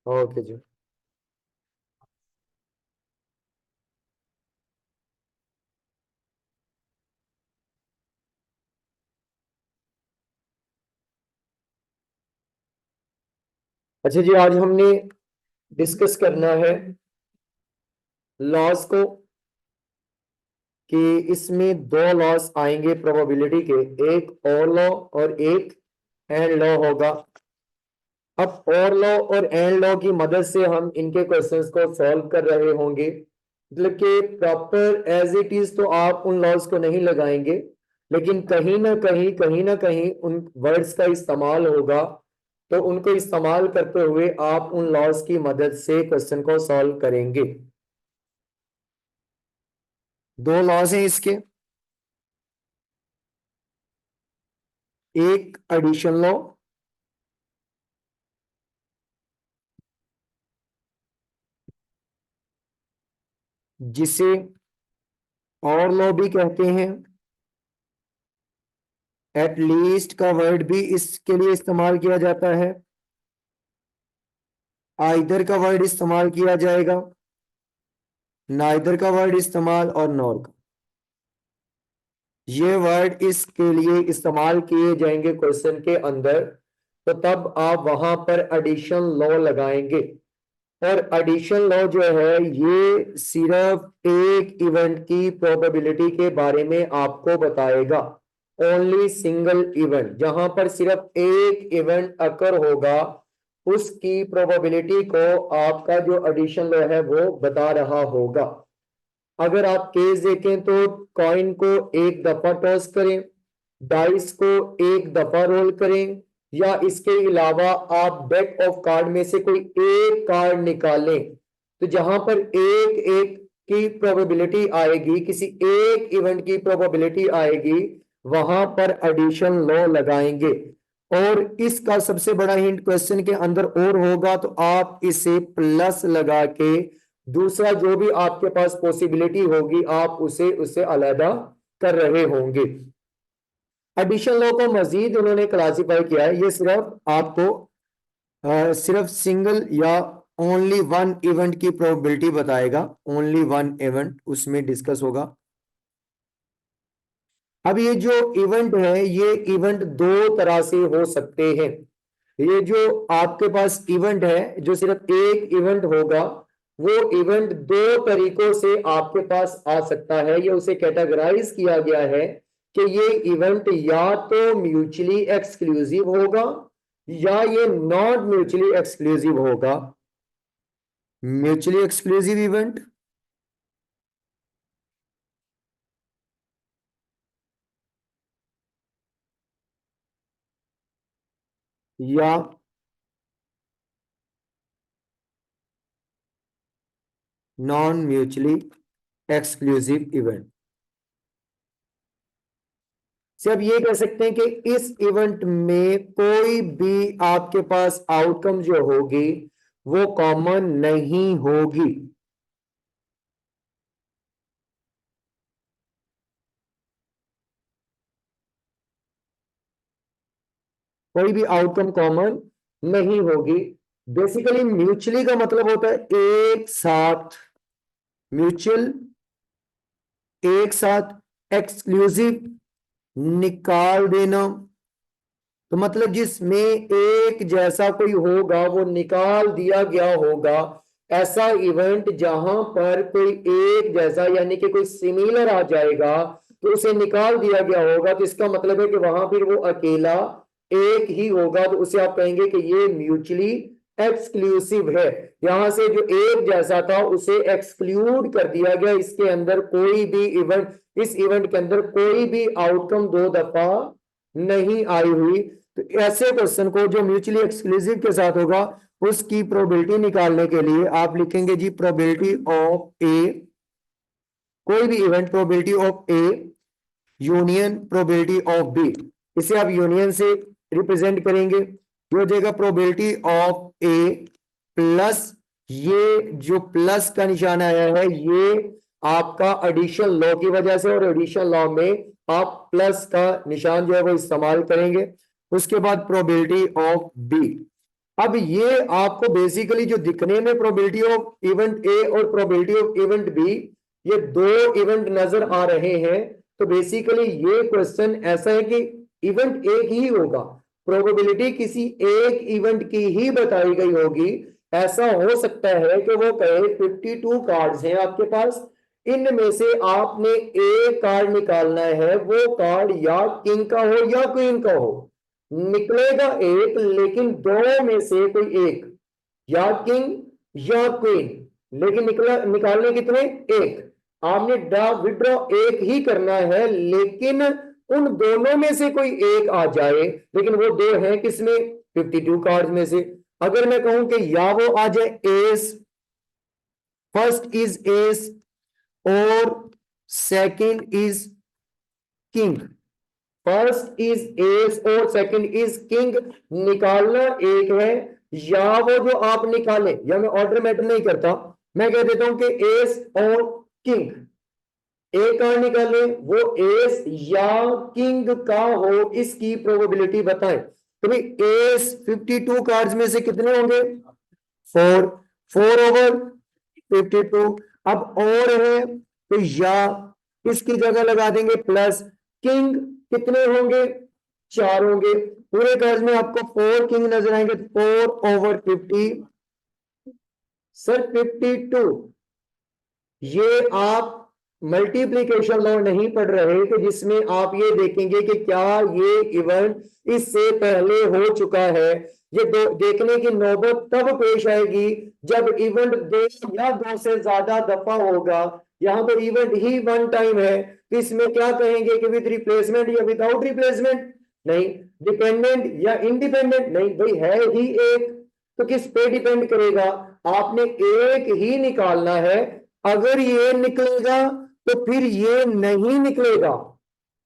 Okay जी। अच्छा जी, आज हमने डिस्कस करना है लॉस को, कि इसमें दो लॉस आएंगे प्रोबेबिलिटी के, एक और लॉ और एक एंड लॉ होगा। अब और लॉ और एंड लॉ की मदद से हम इनके क्वेश्चंस को सॉल्व कर रहे होंगे। मतलब कि प्रॉपर एज इट इज तो आप उन लॉज को नहीं लगाएंगे, लेकिन कहीं ना कहीं उन वर्ड्स का इस्तेमाल होगा, तो उनको इस्तेमाल करते हुए आप उन लॉज की मदद से क्वेश्चन को सॉल्व करेंगे। दो लॉज हैं इसके, एक एडिशन लॉ जिसे और लॉ भी कहते हैं, एटलीस्ट का वर्ड भी इसके लिए इस्तेमाल किया जाता है, आइदर का वर्ड इस्तेमाल किया जाएगा, नाइदर का वर्ड इस्तेमाल और नॉर का। ये वर्ड इसके लिए इस्तेमाल किए जाएंगे क्वेश्चन के अंदर, तो तब आप वहां पर एडिशन लॉ लगाएंगे। और एडिशन लॉ जो है ये सिर्फ एक इवेंट की प्रोबेबिलिटी के बारे में आपको बताएगा। ओनली सिंगल इवेंट, जहां पर सिर्फ एक इवेंट अकर होगा, उसकी प्रोबेबिलिटी को आपका जो एडिशन लॉ है वो बता रहा होगा। अगर आप केस देखें तो कॉइन को एक दफा टॉस करें, डाइस को एक दफा रोल करें, या इसके अलावा आप डेक ऑफ कार्ड में से कोई एक कार्ड निकालें, तो जहां पर एक एक की प्रोबेबिलिटी आएगी, किसी एक इवेंट की प्रोबेबिलिटी आएगी, वहां पर एडिशन लॉ लगाएंगे। और इसका सबसे बड़ा हिंट क्वेश्चन के अंदर और होगा, तो आप इसे प्लस लगा के दूसरा जो भी आपके पास पॉसिबिलिटी होगी आप उसे उसे अलहदा कर रहे होंगे। एडिशन लॉ को मजीद उन्होंने क्लासिफाई किया है, ये सिर्फ आपको सिर्फ सिंगल या ओनली वन इवेंट की प्रोबेबिलिटी बताएगा, ओनली वन इवेंट उसमें डिस्कस होगा। अब ये जो इवेंट है, ये इवेंट दो तरह से हो सकते हैं। ये जो आपके पास इवेंट है, जो सिर्फ एक इवेंट होगा, वो इवेंट दो तरीकों से आपके पास आ सकता है। ये उसे कैटेगराइज किया गया है कि ये इवेंट या तो म्यूचुअली एक्सक्लूसिव होगा या ये नॉट म्यूचुअली एक्सक्लूसिव होगा। म्यूचुअली एक्सक्लूसिव इवेंट या नॉन म्यूचुअली एक्सक्लूसिव इवेंट। से अब ये कह सकते हैं कि इस इवेंट में कोई भी आपके पास आउटकम जो होगी वो कॉमन नहीं होगी। कोई भी आउटकम कॉमन नहीं होगी। बेसिकली म्यूचुअली का मतलब होता है एक साथ, म्यूचुअल एक साथ, एक्सक्लूसिव निकाल देना। तो मतलब जिसमें एक जैसा कोई होगा वो निकाल दिया गया होगा। ऐसा इवेंट जहां पर कोई एक जैसा यानी कि कोई सिमिलर आ जाएगा तो उसे निकाल दिया गया होगा, तो इसका मतलब है कि वहां फिर वो अकेला एक ही होगा, तो उसे आप कहेंगे कि ये म्यूचुअली एक्सक्लूसिव है। यहां से जो एक जैसा था उसे एक्सक्लूड कर दिया गया, इसके अंदर कोई भी इवेंट, इस इवेंट के अंदर कोई भी आउटकम दो दफा नहीं आई हुई। तो ऐसे क्वेश्चन को जो म्यूचुअली एक्सक्लूसिव के साथ होगा उसकी प्रोबेबिलिटी निकालने के लिए आप लिखेंगे जी प्रोबेबिलिटी ऑफ ए, कोई भी event probability of A union probability of B. इसे आप यूनियन से रिप्रेजेंट करेंगे, ये हो जाएगा प्रोबेबिलिटी ऑफ ए प्लस, ये जो प्लस का निशान आया है ये आपका एडिशन लॉ की वजह से, और एडिशन लॉ में आप प्लस का निशान जो है वो इस्तेमाल करेंगे। उसके बाद प्रोबेबिलिटी ऑफ बी, अब ये आपको बेसिकली जो दिखने में प्रोबेबिलिटी ऑफ इवेंट ए और प्रोबेबिलिटी ऑफ इवेंट बी, ये दो इवेंट नजर आ रहे हैं। तो बेसिकली ये क्वेश्चन ऐसा है कि इवेंट एक ही होगा, प्रोबेबिलिटी किसी एक इवेंट की ही बताई गई होगी। ऐसा हो सकता है कि वो कहे 52 कार्ड्स हैं आपके पास, इनमें से आपने एक कार्ड निकालना है, वो कार्ड या किंग का हो या क्वीन का हो। निकलेगा एक, लेकिन दो में से कोई एक, या किंग या क्वीन, लेकिन निकालने कितने? एक। आपने ड्रा विड्रॉ एक ही करना है, लेकिन उन दोनों में से कोई एक आ जाए, लेकिन वो दो हैं किसमें? 52 कार्ड में से। अगर मैं कहूं कि या वो आ जाए एस, फर्स्ट इज एस और second is king, first is S और सेकंड इज किंग, निकालना एक है। या वो जो आप निकाले, या मैं ऑर्डर मैटर नहीं करता, मैं कह देता हूं कि एस और किंग, एक कार्ड निकाले, वो एस या किंग का हो, इसकी प्रोबेबिलिटी बताएं। तो भाई एस 52 कार्ड्स में से कितने होंगे? 4, 4/52। अब और है तो या इसकी जगह लगा देंगे प्लस, किंग कितने होंगे? 4 होंगे। पूरे कार्ड में आपको 4 किंग नजर आएंगे, 4/50। सर 52, ये आप मल्टीप्लीकेशन लॉ नहीं पढ़ रहे कि जिसमें आप ये देखेंगे कि क्या ये इवेंट इससे पहले हो चुका है। ये देखने की नौबत तब पेश आएगी जब इवेंट दो या दो से ज्यादा दफा होगा। यहां पर इवेंट ही वन टाइम है, तो इसमें क्या कहेंगे कि विद रिप्लेसमेंट या विदाउट रिप्लेसमेंट? नहीं। डिपेंडेंट या इंडिपेंडेंट? नहीं भाई, है ही एक, तो किस पे डिपेंड करेगा? आपने एक ही निकालना है। अगर ये निकलेगा तो फिर ये नहीं निकलेगा,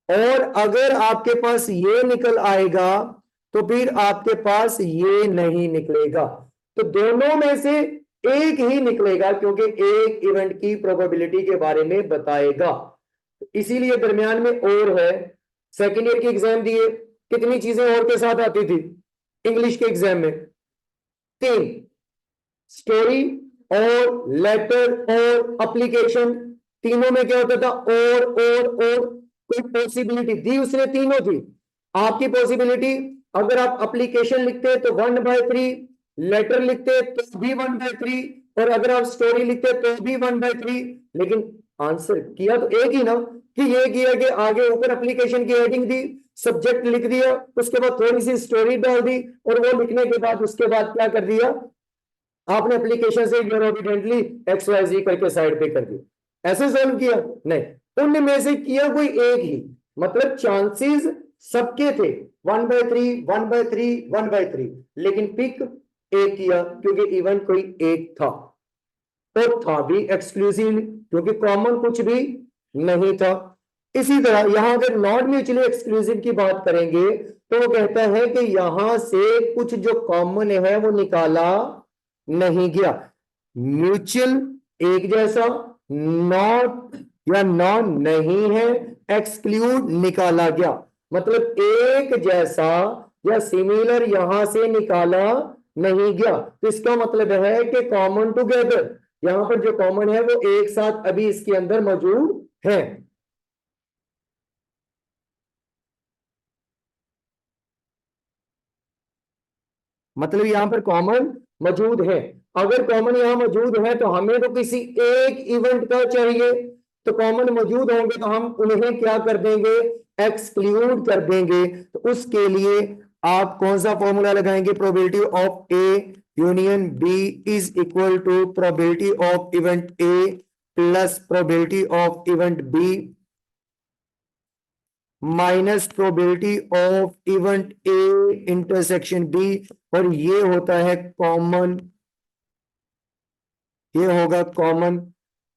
और अगर आपके पास ये निकल आएगा तो फिर आपके पास ये नहीं निकलेगा। तो दोनों में से एक ही निकलेगा, क्योंकि एक इवेंट की प्रोबेबिलिटी के बारे में बताएगा। इसीलिए दरमियान में और है। सेकेंड ईयर के एग्जाम दिए, कितनी चीजें और के साथ आती थी इंग्लिश के एग्जाम में? 3, स्टोरी और लेटर और एप्लीकेशन। तीनों में क्या होता था? और कोई पॉसिबिलिटी दी उसने, तीनों थी आपकी पॉसिबिलिटी। अगर आप एप्लीकेशन लिखते तो 1/3, लेटर लिखते तो भी 1/3, और अगर आप स्टोरी लिखते तो भी 1/3। लेकिन आंसर किया तो एक ही ना, कि ये किया कि आगे ऊपर एप्लीकेशन की हेडिंग दी, सब्जेक्ट लिख दिया, उसके बाद थोड़ी सी स्टोरी डाल दी, और वो लिखने के बाद उसके बाद क्या कर दिया आपने? एप्लीकेशन से ओबिडेंटली XYZ करके साइड पे कर दिया। ऐसे सॉल्व किया? नहीं, उनमें से किया कोई एक ही, मतलब चांसेस सबके थे 1/3, 1/3, 1/3, लेकिन पिक एक किया क्योंकि इवेंट कोई एक था, और था भी एक्सक्लूसिव, क्योंकि कॉमन कुछ भी नहीं था। इसी तरह यहां अगर नॉट म्यूचुअली एक्सक्लूसिव की बात करेंगे, तो वो कहता है कि यहां से कुछ जो कॉमन है वो निकाला नहीं गया। म्यूचुअल एक जैसा, नॉट या नॉन नहीं है, एक्सक्लूड निकाला गया, मतलब एक जैसा या सिमिलर यहां से निकाला नहीं गया। तो इसका मतलब है कि कॉमन टुगेदर, यहां पर जो कॉमन है वो एक साथ अभी इसके अंदर मौजूद है। मतलब यहां पर कॉमन मौजूद है। अगर कॉमन यहां मौजूद है तो हमें तो किसी एक इवेंट का चाहिए, तो कॉमन मौजूद होंगे तो हम उन्हें क्या कर देंगे? एक्सक्लूड कर देंगे। तो उसके लिए आप कौन सा फॉर्मूला लगाएंगे? Probability of A union B is equal to probability of event A plus probability of event B minus probability of event A intersection B, और ये होता है कॉमन, ये होगा कॉमन।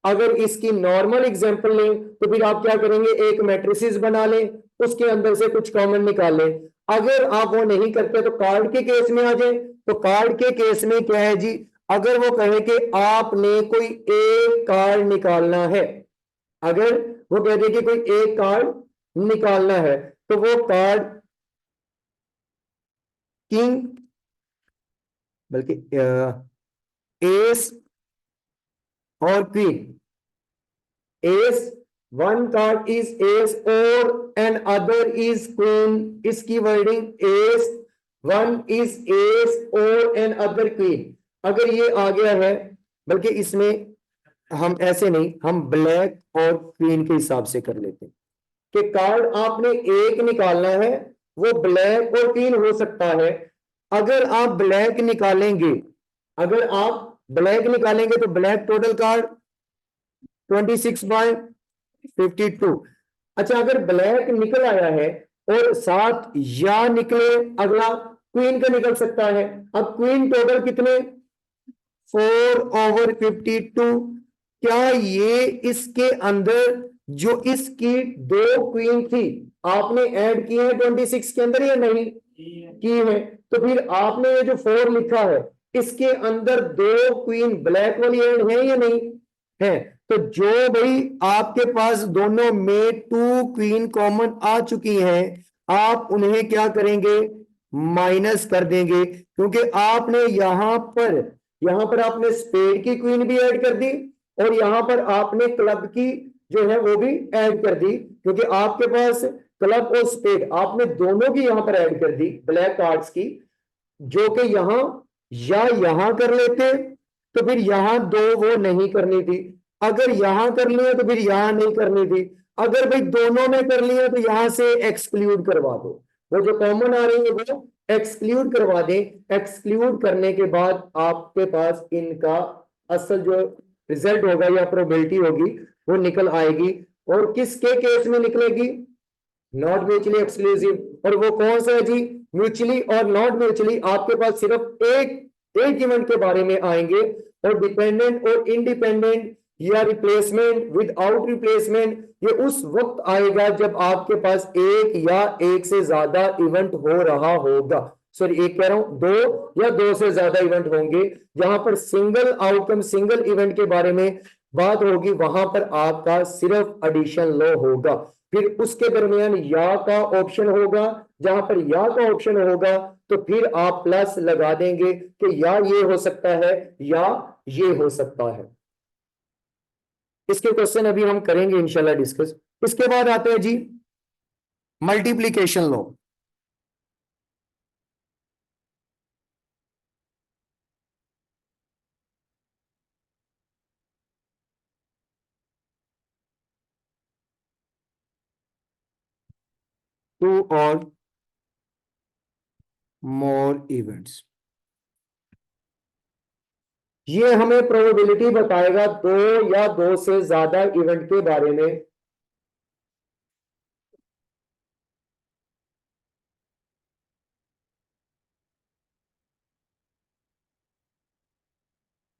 अगर इसकी नॉर्मल एग्जांपल लें तो फिर आप क्या करेंगे? एक मैट्रिसेस बना लें, उसके अंदर से कुछ कॉमन निकाल लें। अगर आप वो नहीं करते तो कार्ड के केस में आ जाए। तो कार्ड के केस में क्या है जी? अगर वो कहे कि आपने कोई एक कार्ड निकालना है, अगर वो कह दे कि कोई एक कार्ड निकालना है, तो वो कार्ड किंग बल्कि एस और queen, S, one card is S और एन अदर इज क्वीन, इसकी wording S, one is S और एन अदर क्वीन। अगर ये आ गया है, बल्कि इसमें हम ऐसे नहीं, हम ब्लैक और क्वीन के हिसाब से कर लेते हैं कि कार्ड आपने एक निकालना है, वो ब्लैक और क्वीन हो सकता है। अगर आप ब्लैक निकालेंगे, अगर आप ब्लैक निकालेंगे तो ब्लैक टोटल कार्ड 26/52। अच्छा, अगर ब्लैक निकल आया है और साथ या निकले, अगला क्वीन का निकल सकता है। अब क्वीन टोटल कितने, 4/52। क्या ये इसके अंदर जो इसकी दो क्वीन थी आपने ऐड की है 26 के अंदर या नहीं की है? तो फिर आपने ये जो 4 लिखा है इसके अंदर दो क्वीन ब्लैक वाली ऐड है या नहीं है? तो जो भाई आपके पास दोनों में 2 क्वीन कॉमन आ चुकी हैं, आप उन्हें क्या करेंगे, माइनस कर देंगे, क्योंकि आपने यहां पर आपने स्पेड की क्वीन भी ऐड कर दी और यहां पर आपने क्लब की जो है वो भी ऐड कर दी, क्योंकि आपके पास क्लब और स्पेड आपने दोनों की यहां पर ऐड कर दी ब्लैक कार्ड्स की, जो कि यहां या यहां कर लेते तो फिर यहां दो वो नहीं करनी थी, अगर यहां कर लिया तो फिर यहां नहीं करनी थी, अगर भाई दोनों में कर लिया तो यहां से एक्सक्लूड करवा दो, वो जो कॉमन आ रही है वो एक्सक्लूड करवा दें। एक्सक्लूड करने के बाद आपके पास इनका असल जो रिजल्ट होगा या प्रोबेबिलिटी होगी वो निकल आएगी। और किसके केस में निकलेगी, नॉट म्यूचुअली एक्सक्लूसिव। और वो कौन सा है जी, म्यूचुअली और नॉट म्यूचुअली आपके पास सिर्फ एक इवेंट के बारे में आएंगे, और डिपेंडेंट और इंडिपेंडेंट या रिप्लेसमेंट विदाउट रिप्लेसमेंट ये उस वक्त आएगा जब आपके पास एक या एक से ज्यादा इवेंट हो रहा होगा। सॉरी, एक कह रहा हूं, दो या दो से ज्यादा इवेंट होंगे, जहां पर सिंगल आउटकम सिंगल इवेंट के बारे में बात होगी, वहां पर आपका सिर्फ एडिशन लॉ होगा। फिर उसके दरमियान या का ऑप्शन होगा, जहां पर या का ऑप्शन होगा तो फिर आप प्लस लगा देंगे कि या ये हो सकता है या ये हो सकता है। इसके क्वेश्चन अभी हम करेंगे इंशाल्लाह डिस्कस। इसके बाद आते हैं जी मल्टीप्लीकेशन लॉ। टू और मोर इवेंट्स, ये हमें प्रोबेबिलिटी बताएगा दो या दो से ज्यादा इवेंट के बारे में।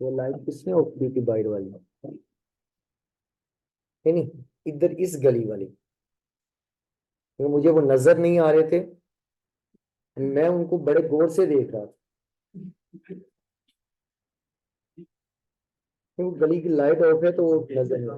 वो लाइट किसने ऑफ की थी, बाइट वाली नहीं, इधर इस गली वाली, तो मुझे वो नजर नहीं आ रहे थे, मैं उनको बड़े गौर से देख रहा था, तो गली की लाइट ऑफ है तो वो नजर नहीं।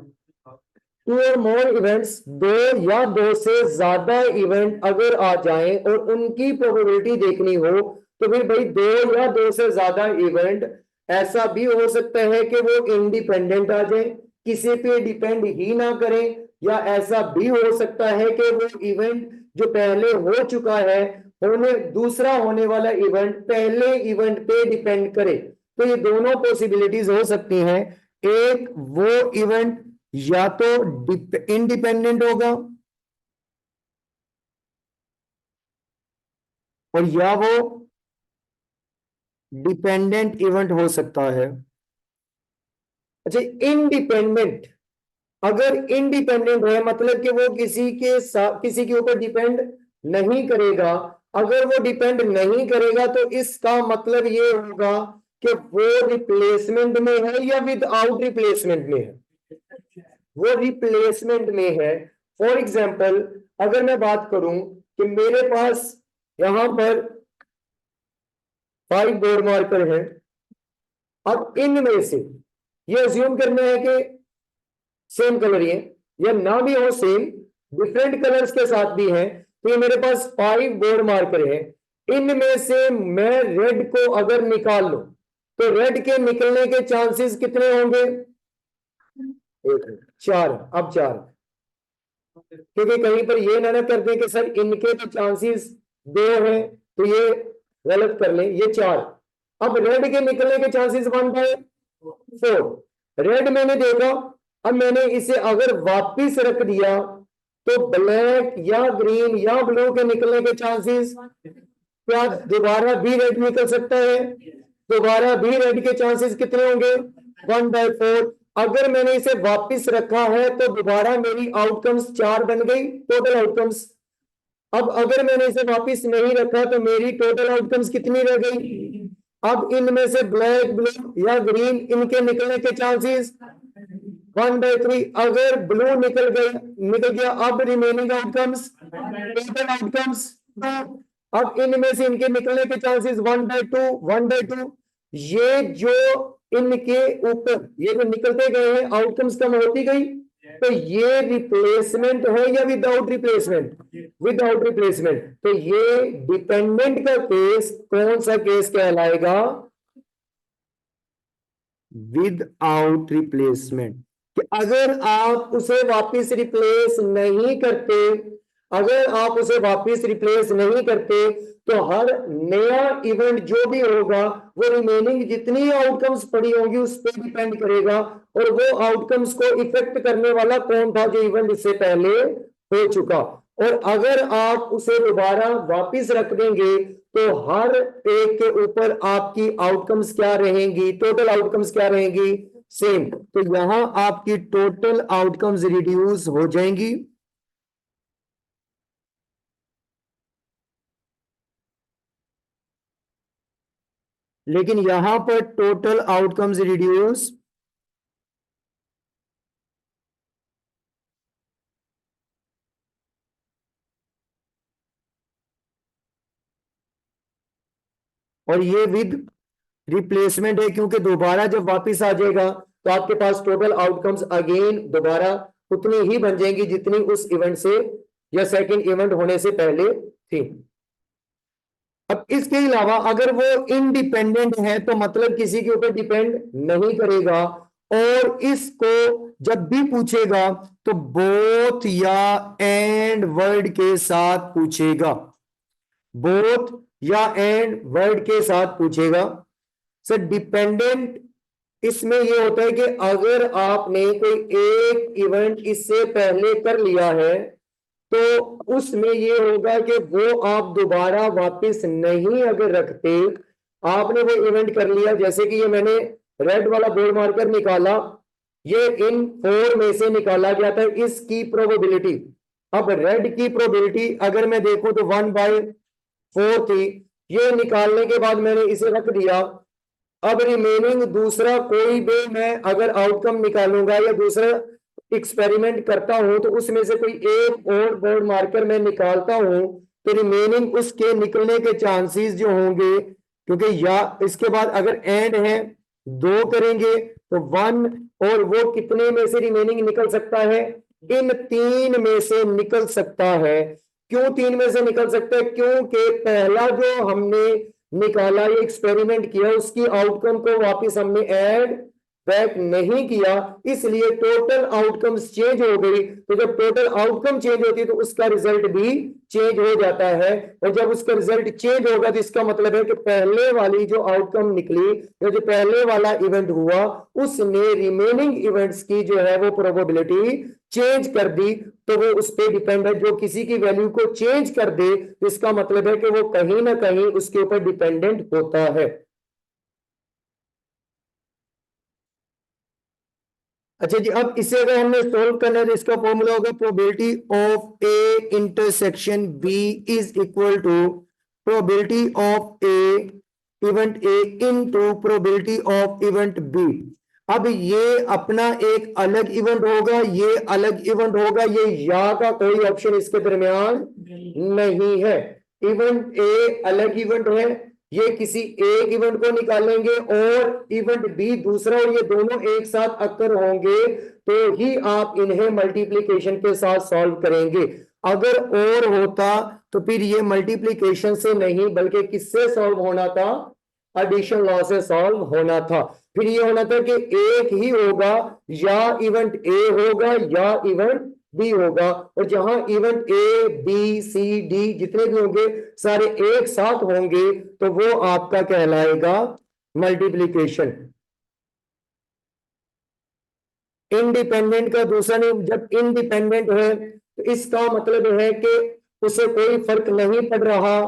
टू और मोर इवेंट्स, दो या दो से ज्यादा इवेंट अगर आ जाएं और उनकी प्रोबेबिलिटी देखनी हो, तो फिर भाई दो या दो से ज्यादा इवेंट, ऐसा भी हो सकता है कि वो इंडिपेंडेंट आ जाए, किसी पे डिपेंड ही ना करें, या ऐसा भी हो सकता है कि वो इवेंट जो पहले हो चुका है होने दूसरा होने वाला इवेंट पहले इवेंट पे डिपेंड करे। तो ये दोनों पॉसिबिलिटीज हो सकती हैं। एक वो इवेंट या तो इंडिपेंडेंट होगा और या वो डिपेंडेंट इवेंट हो सकता है। अच्छा, इंडिपेंडेंट, अगर इंडिपेंडेंट है मतलब कि वो किसी के ऊपर डिपेंड नहीं करेगा। अगर वो डिपेंड नहीं करेगा तो इसका मतलब ये होगा कि वो रिप्लेसमेंट में है या विदाउट रिप्लेसमेंट में है, वो रिप्लेसमेंट में है। फॉर एग्जाम्पल, अगर मैं बात करूं कि मेरे पास यहां पर 5 बोर्ड मार्कर है, अब इनमें से ये अज्यूम करना है कि सेम कलर ही है, या ना भी हो सेम, डिफरेंट कलर्स के साथ भी है, तो ये मेरे पास 5 बोर्ड मार्कर है। इनमें से मैं रेड को अगर निकाल लूं तो रेड के निकलने के चांसेस कितने होंगे? 4। अब 4, क्योंकि कहीं पर ये ना कर दें कि सर इनके तो चांसेस 2 हैं, तो ये गलत कर लें, ये 4। अब रेड के निकलने के चांसेस 1/4। रेड मैंने देखा, अब मैंने इसे अगर वापिस रख दिया तो ब्लैक या ग्रीन या ब्लू के निकलने के चांसेस, क्या दोबारा भी रेड निकल सकता है? दोबारा भी रेड के चांसेस कितने होंगे? 1/4। अगर मैंने इसे वापस रखा है तो दोबारा मेरी आउटकम्स 4 बन गई, टोटल आउटकम्स। अब अगर मैंने इसे वापस नहीं रखा तो मेरी टोटल आउटकम्स कितनी रह गई? अब इनमें से ब्लैक, ब्लू या ग्रीन, इनके निकलने के चांसेस 1/3। अगर ब्लू निकल गया, अब रिमेनिंग आउटकम्स, टोटल आउटकम्स। अब इनमें से इनके निकलने के चांसेस 1/2, 1/2। ये जो इनके ऊपर ये जो निकलते गए हैं, आउटकम्स कम होती गई, तो ये रिप्लेसमेंट है या विदाउट रिप्लेसमेंट? Without replacement. तो ये डिपेंडेंट का केस कौन सा केस कहलाएगा? Without replacement. कि अगर आप उसे वापस रिप्लेस नहीं करते, अगर आप उसे वापस रिप्लेस नहीं करते तो हर नया इवेंट जो भी होगा वो रिमेनिंग जितनी आउटकम्स पड़ी होंगी उस पर डिपेंड करेगा, और वो आउटकम्स को इफेक्ट करने वाला कौन था जो इवेंट इससे पहले हो चुका। और अगर आप उसे दोबारा वापस रख देंगे तो हर एक के ऊपर आपकी आउटकम्स क्या रहेंगी? टोटल आउटकम्स क्या रहेंगी? सेम। तो यहां आपकी टोटल आउटकम्स रिड्यूस हो जाएंगी। लेकिन यहां पर टोटल आउटकम्स रिड्यूस और ये विद रिप्लेसमेंट है, क्योंकि दोबारा जब वापस आ जाएगा तो आपके पास टोटल आउटकम्स अगेन दोबारा उतनी ही बन जाएंगी जितनी उस इवेंट से या सेकंड इवेंट होने से पहले थी। अब इसके अलावा अगर वो इंडिपेंडेंट है तो मतलब किसी के ऊपर डिपेंड नहीं करेगा, और इसको जब भी पूछेगा तो बोथ या एंड वर्ड के साथ पूछेगा, बोथ या एंड वर्ड के साथ पूछेगा। सर डिपेंडेंट इसमें यह होता है कि अगर आपने कोई एक इवेंट इससे पहले कर लिया है तो उसमें ये होगा कि वो आप दोबारा वापस नहीं अगर रखते, आपने वो इवेंट कर लिया, जैसे कि ये मैंने रेड वाला बोर्ड मार्कर निकाला, ये इन 4 में से निकाला गया था, इसकी प्रोबेबिलिटी। अब रेड की प्रोबेबिलिटी अगर मैं देखूं तो 1/4 थी, ये निकालने के बाद मैंने इसे रख दिया। अब रिमेनिंग दूसरा कोई भी मैं अगर आउटकम निकालूंगा या दूसरा एक्सपेरिमेंट करता हूं तो उसमें से कोई एक और बोर्ड मार्कर मैं निकालता हूं तो रिमेनिंग उसके निकलने के चांसेस जो होंगे, क्योंकि या इसके बाद अगर एंड है 2 करेंगे तो 1, और वो कितने में से रिमेनिंग निकल सकता है? इन 3 में से निकल सकता है। क्यों 3 में से निकल सकता है? क्योंकि पहला जो हमने निकाला, ये एक्सपेरिमेंट किया, उसकी आउटकम को वापस हमने ऐड बैक नहीं किया, इसलिए टोटल आउटकम्स चेंज हो गई। तो जब टोटल आउटकम चेंज होती है तो उसका रिजल्ट भी चेंज हो जाता है, और जब उसका रिजल्ट चेंज होगा तो इसका मतलब है कि पहले वाली जो आउटकम निकली या जो पहले वाला इवेंट हुआ उसने रिमेनिंग इवेंट्स की जो है वो प्रोबेबिलिटी चेंज कर दी। तो वो उस पर डिपेंड है, जो किसी की वैल्यू को चेंज कर दे तो इसका मतलब है कि वो कहीं ना कहीं उसके ऊपर डिपेंडेंट होता है। अच्छा जी, अब इसे अगर हमने सॉल्व करना है तो इसका फॉर्मूला होगा probability of A intersection B is equal to probability of A event A into probability of event B. अब ये अपना एक अलग इवेंट होगा, ये अलग इवेंट होगा, ये या का कोई ऑप्शन इसके दरमियान नहीं है। इवेंट ए अलग इवेंट है, ये किसी एक इवेंट को निकालेंगे और इवेंट बी दूसरा, और ये दोनों एक साथ अक्कर होंगे तो ही आप इन्हें मल्टीप्लिकेशन के साथ सॉल्व करेंगे। अगर और होता तो फिर ये मल्टीप्लीकेशन से नहीं बल्कि किससे सॉल्व होना था, एडिशन लॉ से सॉल्व होना था। फिर ये होना था कि एक ही होगा, या इवेंट ए होगा या इवेंट बी होगा, और जहां event A B C D जितने भी होंगे सारे एक साथ होंगे तो वो आपका कहलाएगा मल्टीप्लीकेशन। इंडिपेंडेंट का दूसरा नेम, जब इंडिपेंडेंट है तो इसका मतलब है कि उसे कोई फर्क नहीं पड़ रहा,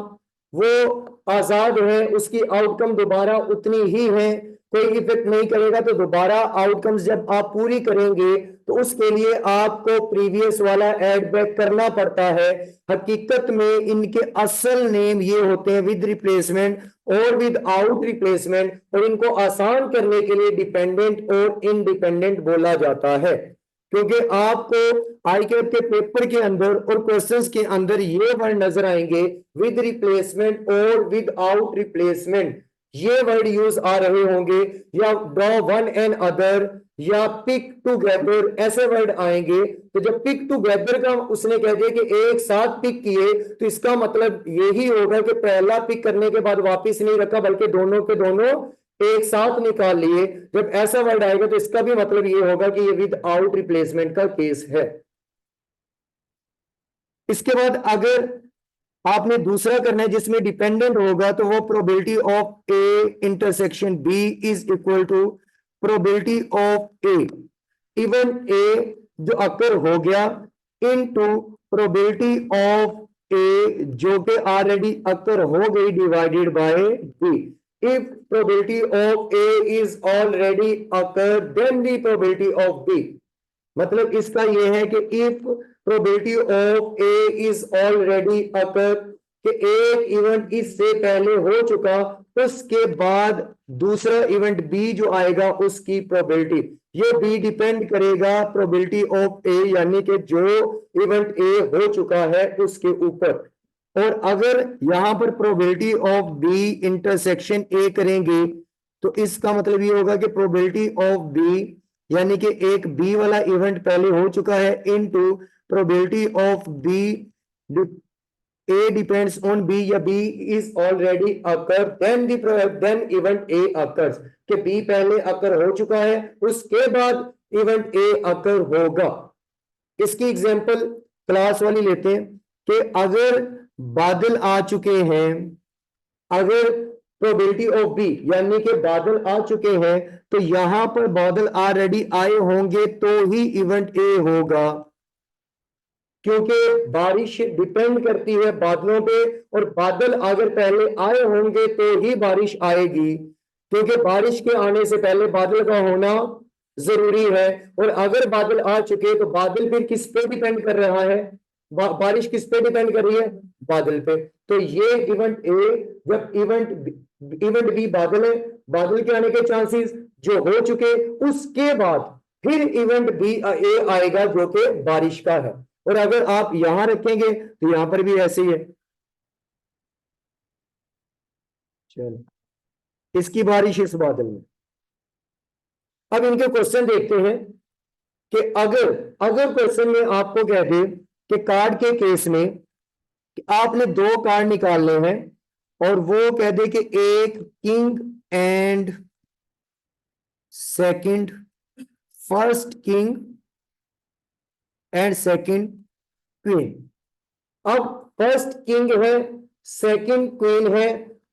वो आजाद है, उसकी आउटकम दोबारा उतनी ही है, कोई इफेक्ट नहीं करेगा। तो दोबारा आउटकम्स जब आप पूरी करेंगे तो उसके लिए आपको प्रीवियस वाला ऐड बैक करना पड़ता है। हकीकत में इनके असल नेम ये होते हैं विद रिप्लेसमेंट और विद आउट रिप्लेसमेंट, और इनको आसान करने के लिए डिपेंडेंट और इंडिपेंडेंट बोला जाता है। क्योंकि आपको आईकैट के पेपर के अंदर और क्वेश्चंस के अंदर ये वर्ड नजर आएंगे विद रिप्लेसमेंट और विद आउट रिप्लेसमेंट, ये वर्ड यूज आ रहे होंगे, या ड्रॉ वन एंड अदर या पिक टूगेदर ऐसे वर्ड आएंगे। तो जब पिक टूगेदर का उसने कह दिया कि एक साथ पिक किए तो इसका मतलब यही होगा कि पहला पिक करने के बाद वापस नहीं रखा बल्कि दोनों के दोनों एक साथ निकाल लिए। जब ऐसा वर्ड आएगा तो इसका भी मतलब ये होगा कि ये विद आउट रिप्लेसमेंट का केस है। इसके बाद अगर आपने दूसरा करना है जिसमें डिपेंडेंट होगा तो वो probability of A intersection B is equal to probability of A event A जो अकर हो गया इनटू प्रोबेबिलिटी ऑफ ए जो कि ऑलरेडी अकर हो गई divided by B. If probability of A is already occur then the probability of B, मतलब इसका यह है कि if probability of A is already occur, कि एक इवेंट इससे पहले हो चुका, उसके बाद दूसरा इवेंट बी जो आएगा उसकी प्रोबेबिलिटी, ये बी डिपेंड करेगा प्रोबेबिलिटी ऑफ ए यानी कि जो इवेंट ए हो चुका है उसके ऊपर। और अगर यहां पर probability of B intersection A करेंगे तो इसका मतलब ये होगा कि प्रोबेबिलिटी ऑफ बी यानी कि एक बी वाला इवेंट पहले हो चुका है into probability of B A depends on B या B is already occur then event A occurs, कि बी पहले अकर हो चुका है उसके बाद इवेंट ए अकर होगा। इसकी एग्जांपल क्लास वाली लेते हैं कि अगर बादल आ चुके हैं, अगर प्रोबेबिलिटी ऑफ बी यानी कि बादल आ चुके हैं तो यहां पर बादल ऑलरेडी आए होंगे तो ही इवेंट ए होगा, क्योंकि बारिश डिपेंड करती है बादलों पे, और बादल अगर पहले आए होंगे तो ही बारिश आएगी, क्योंकि बारिश के आने से पहले बादल का होना जरूरी है। और अगर बादल आ चुके तो बादल फिर किस पे डिपेंड कर रहा है, बारिश किस पे डिपेंड कर रही है, बादल पे। तो ये इवेंट ए, जब इवेंट बी बादल है, बादल के आने के चांसेस जो हो चुके, उसके बाद फिर इवेंट बी ए आएगा जो कि बारिश का है। और अगर आप यहां रखेंगे तो यहां पर भी ऐसे ही है। चलो इसकी बारिश इस बादल में। अब इनके क्वेश्चन देखते हैं कि अगर अगर क्वेश्चन में आपको कह दे कि कार्ड के केस में कि आपने दो कार्ड निकालने हैं और वो कह दे कि एक king and second, first king and second queen. अब फर्स्ट किंग है, सेकंड क्वीन है,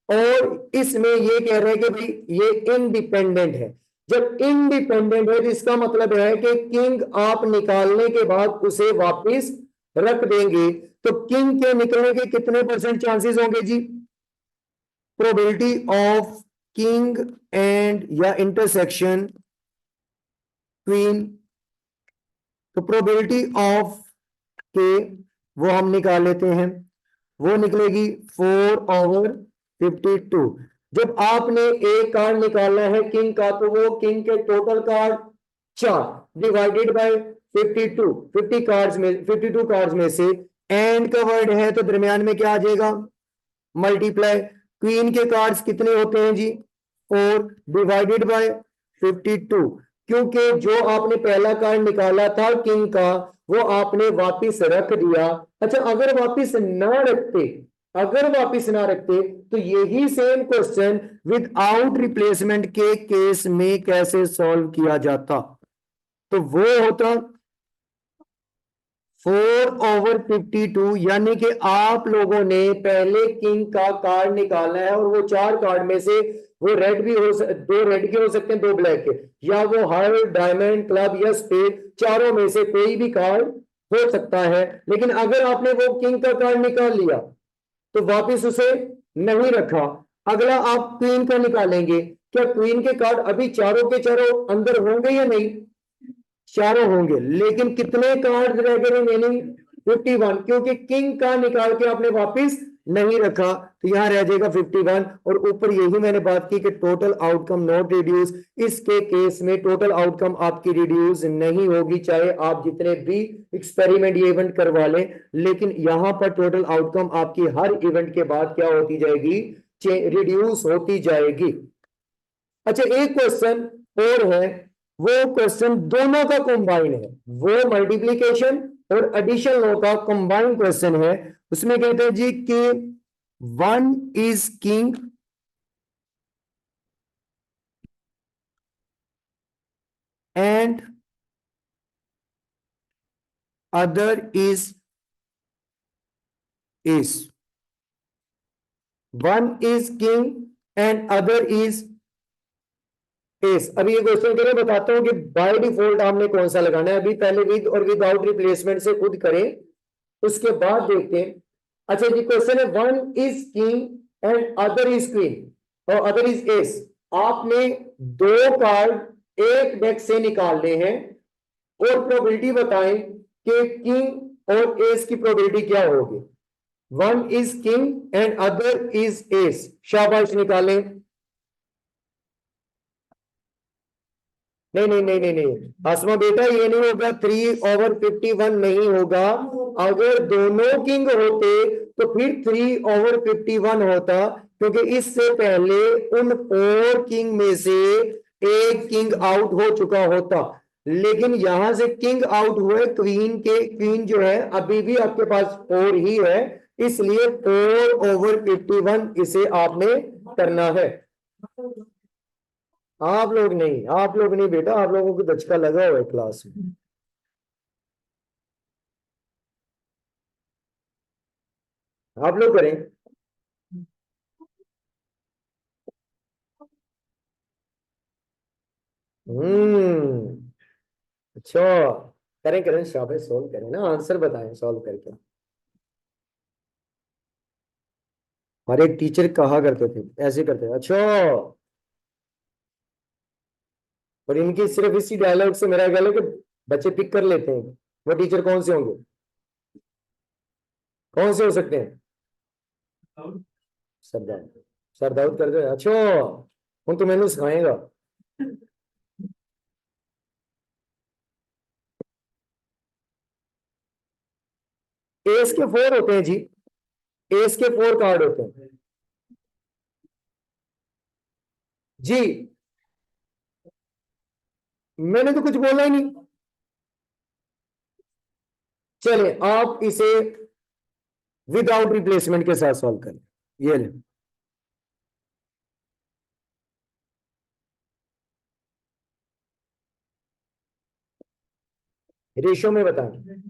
और इसमें ये कह रहे हैं कि भाई ये इंडिपेंडेंट है। जब इंडिपेंडेंट है तो इसका मतलब है कि किंग आप निकालने के बाद उसे वापस रख देंगे। तो किंग के निकलने के कितने परसेंट चांसेस होंगे जी? प्रोबेबिलिटी ऑफ किंग एंड या इंटरसेक्शन क्वीन, तो प्रोबेबिलिटी ऑफ के वो हम निकाल लेते हैं, वो निकलेगी 4/52। जब आपने एक कार्ड निकालना है किंग का तो वो किंग के total card 4 divided by 52 cards में 52 कार्ड्स में से एंड का वर्ड है तो दरमियान में क्या आ जाएगा, मल्टीप्लाई। क्वीन के कार्ड्स कितने होते हैं जी? 4 डिवाइडेड बाय 52, क्योंकि जो आपने पहला कार्ड निकाला था किंग का वो आपने वापिस रख दिया। अच्छा, अगर वापिस ना रखते, अगर वापिस ना रखते तो यही सेम क्वेश्चन विदाउट रिप्लेसमेंट के केस में कैसे सॉल्व किया जाता? तो वो होता 4/52, यानी कि आप लोगों ने पहले किंग का कार्ड निकालना है और वो 4 कार्ड में से वो रेड भी हो, 2 रेड के हो सकते हैं, 2 ब्लैक के, या वो हार्ट, डायमंड, क्लब या स्पेड, चारों में से कोई भी कार्ड हो सकता है। लेकिन अगर आपने वो किंग का कार्ड निकाल लिया तो वापिस उसे नहीं रखा। अगला आप क्वीन का निकालेंगे, क्या क्वीन के कार्ड अभी चारों के चारों अंदर होंगे या नहीं? चारों होंगे, लेकिन कितने कार्ड रह गए रिमेनिंग? 51, क्योंकि किंग का निकाल के आपने वापिस नहीं रखा, तो यहां रह जाएगा 51। और ऊपर यही मैंने बात की कि टोटल आउटकम नॉट रिड्यूस, इसके केस में टोटल आउटकम आपकी रिड्यूस नहीं होगी, चाहे आप जितने भी एक्सपेरिमेंट ये इवेंट करवा लें, लेकिन यहां पर टोटल आउटकम आपकी हर इवेंट के बाद क्या होती जाएगी? रिड्यूस होती जाएगी। अच्छा, एक क्वेश्चन और है, वो क्वेश्चन दोनों का कंबाइन है, वो मल्टीप्लीकेशन और एडिशन लॉ का कंबाइन क्वेश्चन है। उसमें कहते हैं जी कि 1 is king and other is S. 1 is king and other is S. अभी ये क्वेश्चन के लिए बताता हूं कि बाय डिफॉल्ट हमने कौन सा लगाना है। अभी पहले विद और विदाउट रिप्लेसमेंट से खुद करें, उसके बाद देखते हैं। अच्छा जी, क्वेश्चन है 1 is king and other is queen और अदर इज एस। आपने 2 कार्ड एक डेक से निकालने हैं और प्रोबेबिलिटी बताएं कि किंग और एस की प्रोबेबिलिटी क्या होगी। 1 is king and other is S, शाबाश निकालें। नहीं नहीं नहीं नहीं नहीं आसमा बेटा, ये नहीं होगा, 3/51 नहीं होगा। अगर दोनों किंग होते तो फिर 3/51 होता, क्योंकि इससे पहले उन 4 किंग में से एक किंग आउट हो चुका होता। लेकिन यहां से किंग आउट हुए क्वीन के, क्वीन जो है अभी भी आपके पास 4 ही है, इसलिए 4/51 इसे आपने करना है। आप लोग नहीं, आप लोग नहीं बेटा, आप लोगों को दचका लगा हुआ है क्लास में। आप लोग करें। हम्म, अच्छा, करें करें, शाबाश, सॉल्व करें ना, आंसर बताएं सॉल्व करके। हमारे एक टीचर कहा करते थे, ऐसे करते थे, अच्छा। और इनकी सिर्फ इसी डायलॉग से मेरा ख्याल है कि बच्चे पिक कर लेते हैं। वो टीचर कौन से होंगे? कौन से हो सकते हैं? सरदार। सरदार कर दो, अच्छा। हूँ तो मैंने सिखाएगा। एस के 4 होते हैं जी, एस के 4 कार्ड होते हैं जी। मैंने तो कुछ बोला ही नहीं। चलिए, आप इसे विदाउट रिप्लेसमेंट के साथ सॉल्व करें। ये ले, रेशो में बताएं।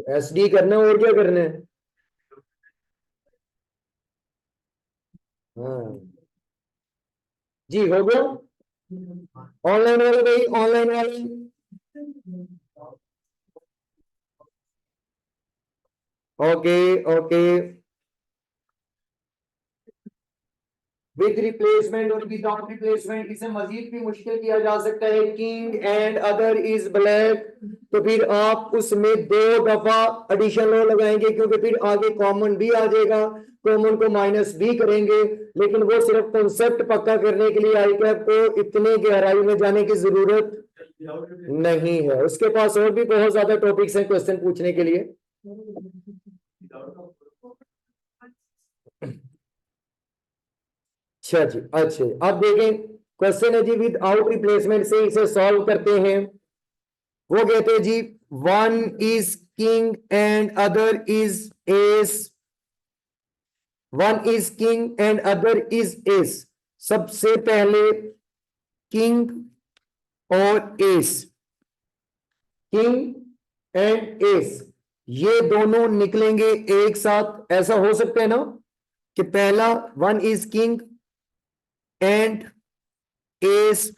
एसडी करना है और क्या करना है? हाँ जी, हो गया। ऑनलाइन वाले भाई, ऑनलाइन वाले। Okay okay. विद रिप्लेसमेंट और विदाउट रिप्लेसमेंट इसे मजीद भी मुश्किल किया जा सकता है। King and other is black, तो फिर आप उसमें 2 दफा एडिशन लॉ लगाएंगे, क्योंकि फिर आगे कॉमन भी आ जाएगा, कॉमन को माइनस भी करेंगे। लेकिन वो सिर्फ कॉन्सेप्ट पक्का करने के लिए आई कैप को इतने गहराई में जाने की जरूरत नहीं है। उसके पास और भी बहुत ज्यादा टॉपिक्स हैं क्वेश्चन पूछने के लिए। अच्छा जी, अच्छा, अब देखें, क्वेश्चन है जी, विद आउट रिप्लेसमेंट से इसे सॉल्व करते हैं। वो कहते हैं जी one is king and other is ace, one is king and other is ace. सबसे पहले किंग और एस, किंग एंड एस, ये दोनों निकलेंगे एक साथ। ऐसा हो सकता है ना कि पहला one is king and S,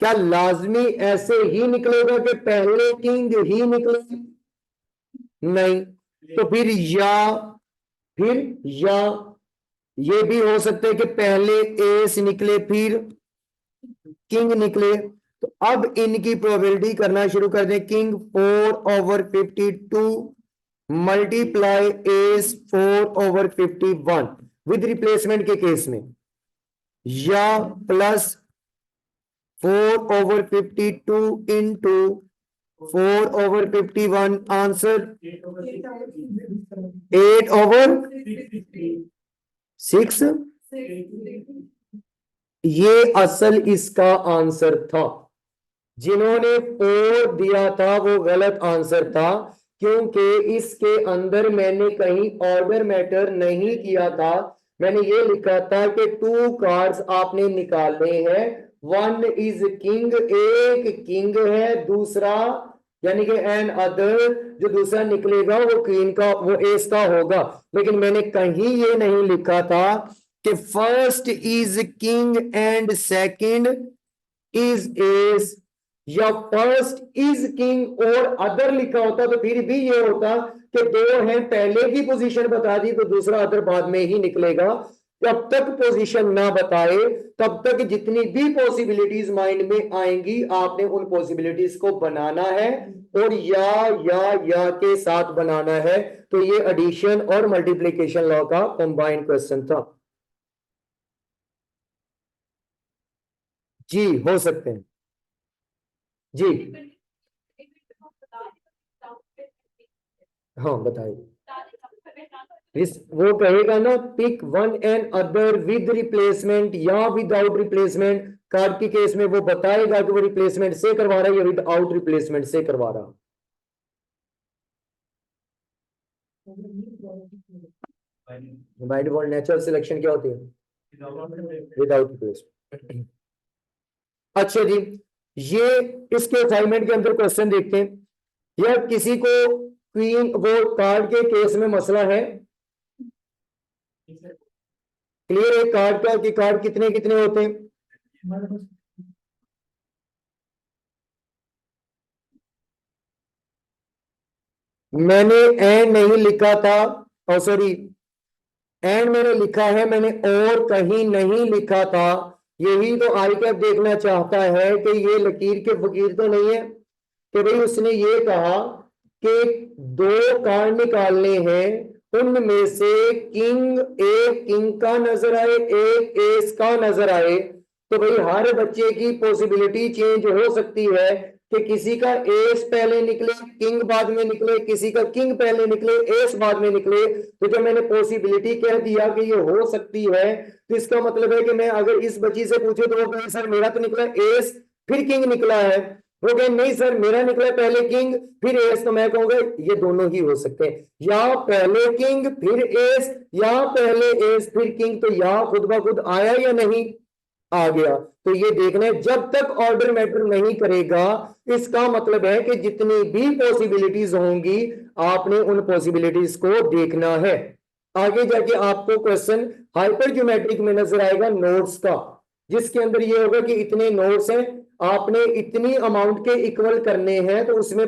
क्या लाजमी ऐसे ही निकलेगा कि पहले किंग ही निकले? नहीं। तो फिर या ये भी हो सकता है कि पहले एस निकले फिर किंग निकले। तो अब इनकी प्रोबेबिलिटी करना शुरू कर दें। King 4/52 multiply S 4/51 with replacement के केस में, या प्लस 4/52 इंटू 4/51, आंसर 8/6। ये असल इसका आंसर था। जिन्होंने 4 दिया था वो गलत आंसर था, क्योंकि इसके अंदर मैंने कहीं ऑर्डर मैटर नहीं किया था। मैंने ये लिखा था कि 2 कार्ड्स आपने निकालने हैं, वन इज किंग, एक किंग है, दूसरा यानी कि एन अदर, जो दूसरा निकलेगा वो क्वीन का, वो एस का होगा। लेकिन मैंने कहीं ये नहीं लिखा था कि first is king and second is S, या फर्स्ट इज किंग और अदर लिखा होता तो फिर भी ये होता कि दो हैं, पहले की पोजीशन बता दी तो दूसरा अदर बाद में ही निकलेगा। जब तक पोजीशन ना बताए तब तक जितनी भी पॉसिबिलिटीज माइंड में आएंगी आपने उन पॉसिबिलिटीज को बनाना है, और या के साथ बनाना है। तो ये एडिशन और मल्टीप्लिकेशन लॉ का कंबाइंड क्वेश्चन था जी। हो सकते हैं जी। हाँ बताइए। इस वो कहेगा ना pick one and other with replacement या विदाउट रिप्लेसमेंट। कार्ड के केस में वो बताएगा कि वो रिप्लेसमेंट से करवा रहा है या विदाउट रिप्लेसमेंट से करवा रहा। बाय डिफॉल्ट नेचुरल सिलेक्शन क्या होती है? Without replacement. अच्छा जी, ये इसके असाइनमेंट के अंदर क्वेश्चन देखते हैं। या किसी को क्वीन, वो कार्ड के केस में मसला है क्लियर है कार्ड का कि कार्ड कितने कितने होते हैं। मैंने एंड नहीं लिखा था, और सॉरी एंड मैंने लिखा है, मैंने और कहीं नहीं लिखा था। यही तो आई कैप देखना चाहता है कि ये लकीर के फकीर तो नहीं है कि भाई उसने ये कहा कि 2 कार्ड निकालने हैं, उनमें से किंग, एक किंग का नजर आए एक एस का नजर आए। तो भाई हर बच्चे की पॉसिबिलिटी चेंज हो सकती है कि किसी का एस पहले निकले किंग बाद में निकले, किसी का किंग पहले निकले एस बाद में निकले। तो जब मैंने पॉसिबिलिटी कह दिया कि ये हो सकती है, तो इसका मतलब है कि मैं अगर इस बच्ची से पूछे तो वो कहे सर मेरा तो निकला एस फिर किंग निकला है, वो कहे नहीं सर मेरा निकला पहले किंग फिर एस। तो मैं कहूंगा ये दोनों ही हो सकते हैं, या पहले किंग फिर एस, या पहले एस फिर किंग। तो या खुद ब खुद आया या नहीं आ गया। तो ये देखना है, जब तक ऑर्डर मैटर नहीं करेगा इसका मतलब है कि जितनी भी पॉसिबिलिटीज होंगी आपने उन पॉसिबिलिटीज को देखना है। आगे जाके आपको क्वेश्चन हाइपर ज्योमेट्रिक में नजर आएगा नोट्स का, जिसके अंदर ये होगा कि इतने नोट्स हैं, आपने इतनी अमाउंट के इक्वल करने हैं, तो उसमें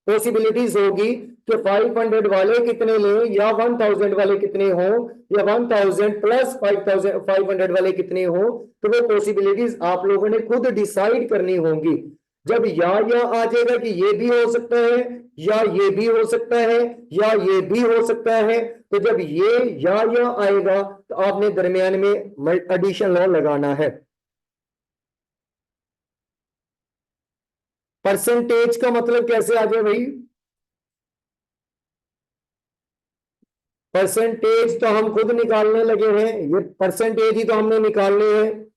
पॉसिबिलिटीज होगी कि 500 वाले कितने लें या 1000 वाले कितने हों, या 1000 प्लस 500 वाले कितने हों। तो वो पॉसिबिलिटीज आप लोगों ने खुद डिसाइड करनी होंगी। जब या आ जाएगा कि ये भी हो सकता है, या ये भी हो सकता है, या ये भी हो सकता है, तो जब ये या आएगा तो आपने दरमियान में एडिशन लॉ लगाना है। परसेंटेज का मतलब कैसे आ गया भाई? परसेंटेज तो हम खुद निकालने लगे हैं, ये परसेंटेज ही तो हमने निकालने हैं।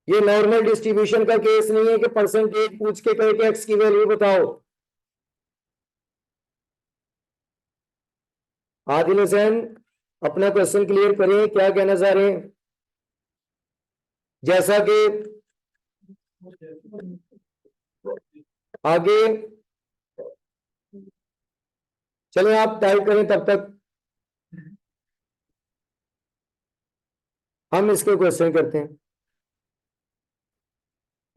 ये नॉर्मल डिस्ट्रीब्यूशन का केस नहीं है कि परसेंटेज पूछ के कहे कि एक्स की वैल्यू बताओ। आदिल हुसैन अपना क्वेश्चन क्लियर करें, क्या कहना चाह रहे हैं? जैसा कि आगे चले आप टाइप करें, तब तक हम इसके क्वेश्चन करते हैं।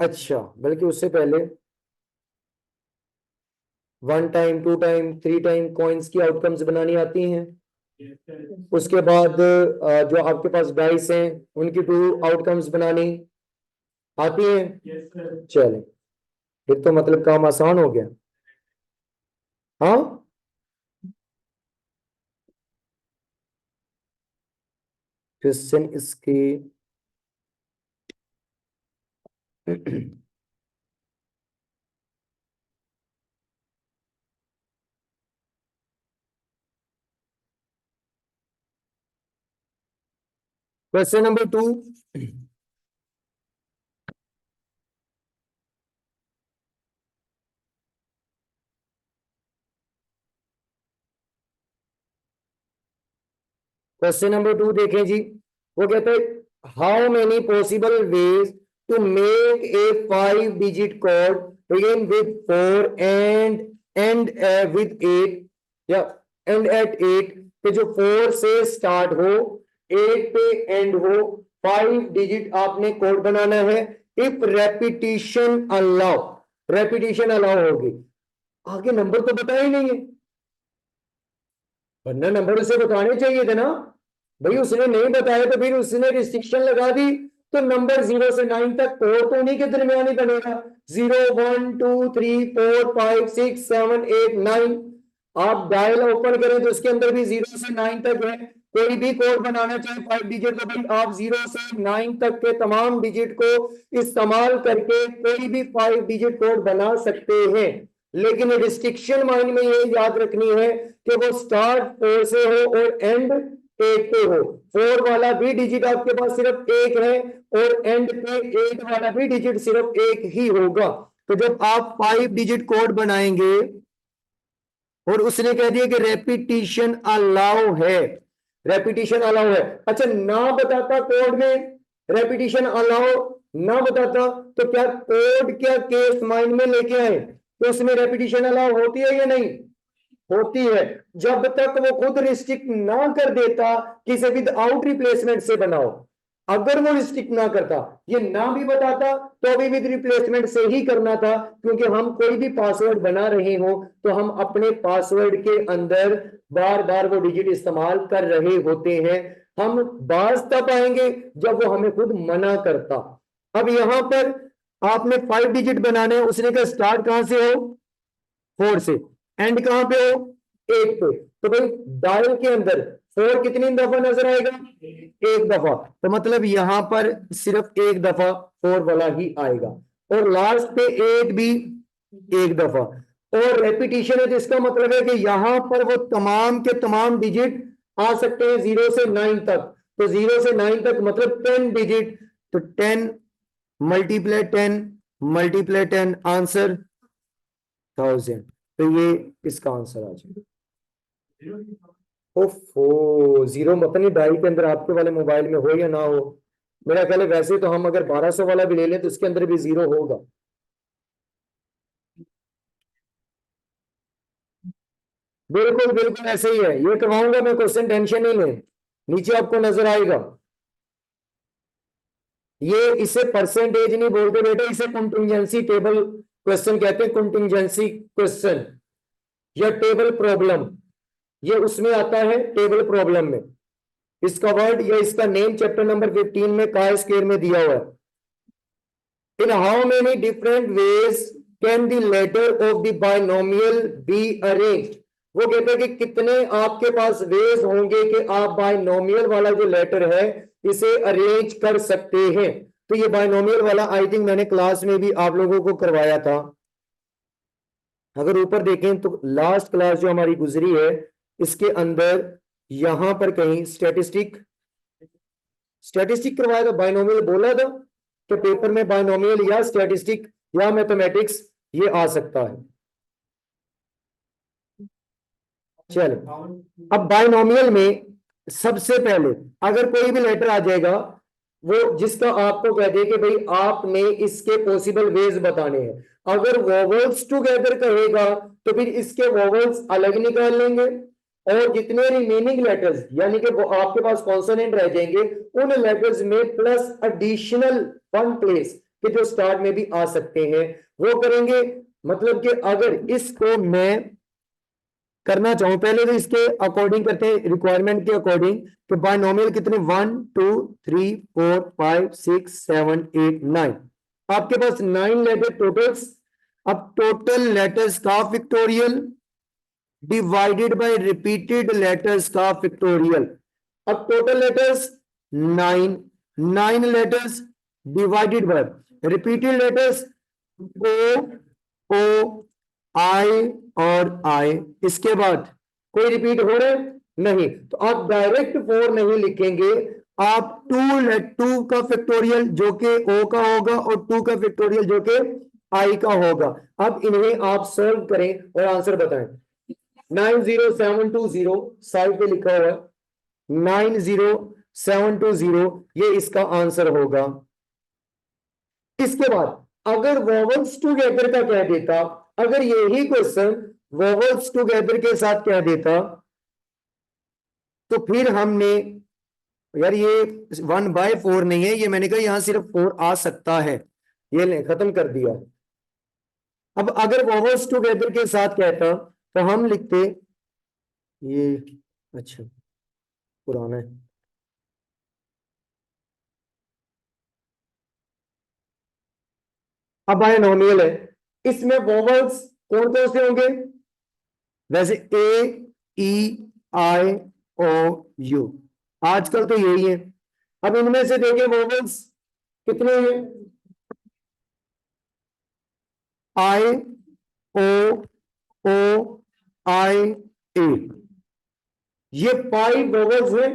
अच्छा, बल्कि उससे पहले 1 टाइम 2 टाइम 3 टाइम कॉइन्स की आउटकम्स बनानी आती हैं। उसके बाद जो आपके पास डाइस हैं उनकी 2 आउटकम्स बनानी आती हैं। चलें, फिर तो मतलब काम आसान हो गया। हाँ, क्वेश्चन इसके क्वेश्चन नंबर 2। क्वेश्चन नंबर 2 देखें जी। वो कहते हैं how many possible ways to make a 5 digit code begin with 4 end with 8, या एंड एट 8, कि जो 4 से स्टार्ट हो, 8 पे एंड हो, 5 डिजिट आपने कोड बनाना है। If repetition allow, repetition allow होगी। आगे नंबर तो बताया ही नहीं है, वरना नंबर उसे बताने चाहिए थे ना भाई। उसने नहीं बताया तो फिर उसने रिस्ट्रिक्शन लगा दी, तो नंबर 0 से 9 तक कोड तो उन्हीं के दरमियान ही बनेगा। 0 1 2 3 4 5 6 7 8 9। आप डायल ओपन करें तो उसके अंदर भी 0 से 9 तक है। कोई भी कोड बनाना चाहे 5 डिजिट, तो भाई आप 0 से 9 तक के तमाम डिजिट को इस्तेमाल करके कोई भी 5 डिजिट कोड बना सकते हैं। लेकिन रिस्ट्रिक्शन माइंड में ये याद रखनी है कि वो स्टार्ट 4 से हो और एंड 8 पे हो। 4 वाला भी डिजिट आपके पास सिर्फ एक है और एंड पे 8 वाला भी डिजिट सिर्फ एक ही होगा। तो जब आप 5 डिजिट कोड बनाएंगे और उसने कह दिया कि रेपिटेशन अलाउ है, रेपिटेशन अलाउ है। अच्छा, ना बताता कोड में रेपिटेशन अलाउ ना बताता, तो क्या कोड क्या केस माइंड में लेके आए तो उसमें रेपिटेशन अलाउ होती है या नहीं होती है? जब तक वो खुद रिस्ट्रिक्ट ना कर देता कि इसे विदाउट रिप्लेसमेंट से बनाओ। अगर वो रिस्ट्रिक्ट ना करता, ये ना भी बताता, तो भी विद रिप्लेसमेंट से ही करना था, क्योंकि हम कोई भी पासवर्ड बना रहे हो तो हम अपने पासवर्ड के अंदर बार बार वो डिजिट इस्तेमाल कर रहे होते हैं। हम बाज तब आएंगे जब वो हमें खुद मना करता। अब यहां पर आपने 5 डिजिट बनाने, उसने कहा स्टार्ट कहां से हो, 4 से, एंड कहां पे हो, 8 पे। तो भाई डायल के अंदर 4 कितनी दफा नजर आएगा, एक दफा। तो मतलब यहां पर सिर्फ एक दफा 4 वाला ही आएगा, और लास्ट पे 8 भी एक दफा। और रेपिटेशन है तो इसका मतलब है कि यहां पर वो तमाम के तमाम डिजिट आ सकते हैं 0 से 9 तक। तो 0 से 9 तक मतलब 10 डिजिट। तो 10 मल्टीप्लाई 10 मल्टीप्लाई 10, आंसर 1000। तो ये इसका आंसर आ जाएगा। ओफो, 0 पता नहीं डायल के अंदर आपके वाले मोबाइल में हो या ना हो। मेरा ख्याल है वैसे तो हम अगर 1200 वाला भी ले लें तो उसके अंदर भी 0 होगा। बिल्कुल बिल्कुल ऐसे ही है, ये करवाऊंगा मैं क्वेश्चन, टेंशन नहीं लें। नीचे आपको नजर आएगा। ये इसे परसेंटेज नहीं बोलते बेटे, इसे कंटिंजेंसी टेबल क्वेश्चन कहते हैं। कंटिंजेंसी क्वेश्चन या टेबल प्रॉब्लम, ये उसमें आता है टेबल प्रॉब्लम में। इसका वर्ड या इसका नेम चैप्टर नंबर 15 में काय स्क्वायर में दिया हुआ है। In how many different ways can the letter of the binomial be arranged. वो कहते हैं कि कितने आपके पास वेज होंगे कि आप बाइनोमियल वाला जो लेटर है इसे अरेंज कर सकते हैं। तो ये बाइनोमियल वाला आई थिंक मैंने क्लास में भी आप लोगों को करवाया था। अगर ऊपर देखें तो लास्ट क्लास जो हमारी गुजरी है इसके अंदर यहां पर कहीं स्टैटिस्टिक स्टैटिस्टिक करवाया था, बाइनोमियल बोला था कि पेपर में बायनोमियल या स्टैटिस्टिक या मैथमेटिक्स ये आ सकता है। चलो, अब बायनोमियल में सबसे पहले अगर कोई भी लेटर आ जाएगा वो जिसका आपको कह दे कि भाई आपने इसके पॉसिबल वेज बताने हैं, अगर वोवेल्स टुगेदर कहेगा तो फिर इसके वोवेल्स अलग निकाल लेंगे और जितने रिमेनिंग लेटर्स यानी कि वो आपके पास कॉन्सोनेंट रह जाएंगे उन लेटर्स में प्लस एडिशनल वन प्लेस के जो स्टार्ट में भी आ सकते हैं वो करेंगे। मतलब कि अगर इसको मैं करना चाहूं, पहले तो इसके अकॉर्डिंग करते हैं, रिक्वायरमेंट के अकॉर्डिंग कि बायनोमियल कितने 1 2 3 4 5 6 7 8 9, आपके पास 9 लेटर टोटल्स। अब टोटल लेटर्स का factorial divided by repeated letters का फिक्टोरियल। अब total letters 9, 9 letters divided by repeated letters O O I और आई, इसके बाद कोई रिपीट हो रहा है नहीं, तो आप डायरेक्ट 4 नहीं लिखेंगे, आप 2 का फैक्टोरियल जो कि ओ का होगा और 2 का फैक्टोरियल जो कि आई का होगा। अब इन्हें आप सॉल्व करें और आंसर बताएं। 90720 साइड पे लिखा हुआ है 90720, ये इसका आंसर होगा। इसके बाद अगर वोवेल्स टुगेदर का कह देता, अगर यही क्वेश्चन वोवेल्स टुगेदर के साथ कह देता तो फिर हमने, यार ये 1/4 नहीं है, ये मैंने कहा यहां सिर्फ 4 आ सकता है, ये ले खत्म कर दिया। अब अगर वोवेल्स टुगेदर के साथ कहता तो हम लिखते ये, अच्छा पुराना है, अब बायनोमियल है, इसमें वोवेल्स कौन कौन से होंगे? वैसे ए ई आई ओ यू आजकल तो यही है। अब इनमें से देखें वोवेल्स कितने हैं? आई ओ ओ आई ए, ये 5 वोवेल्स हैं।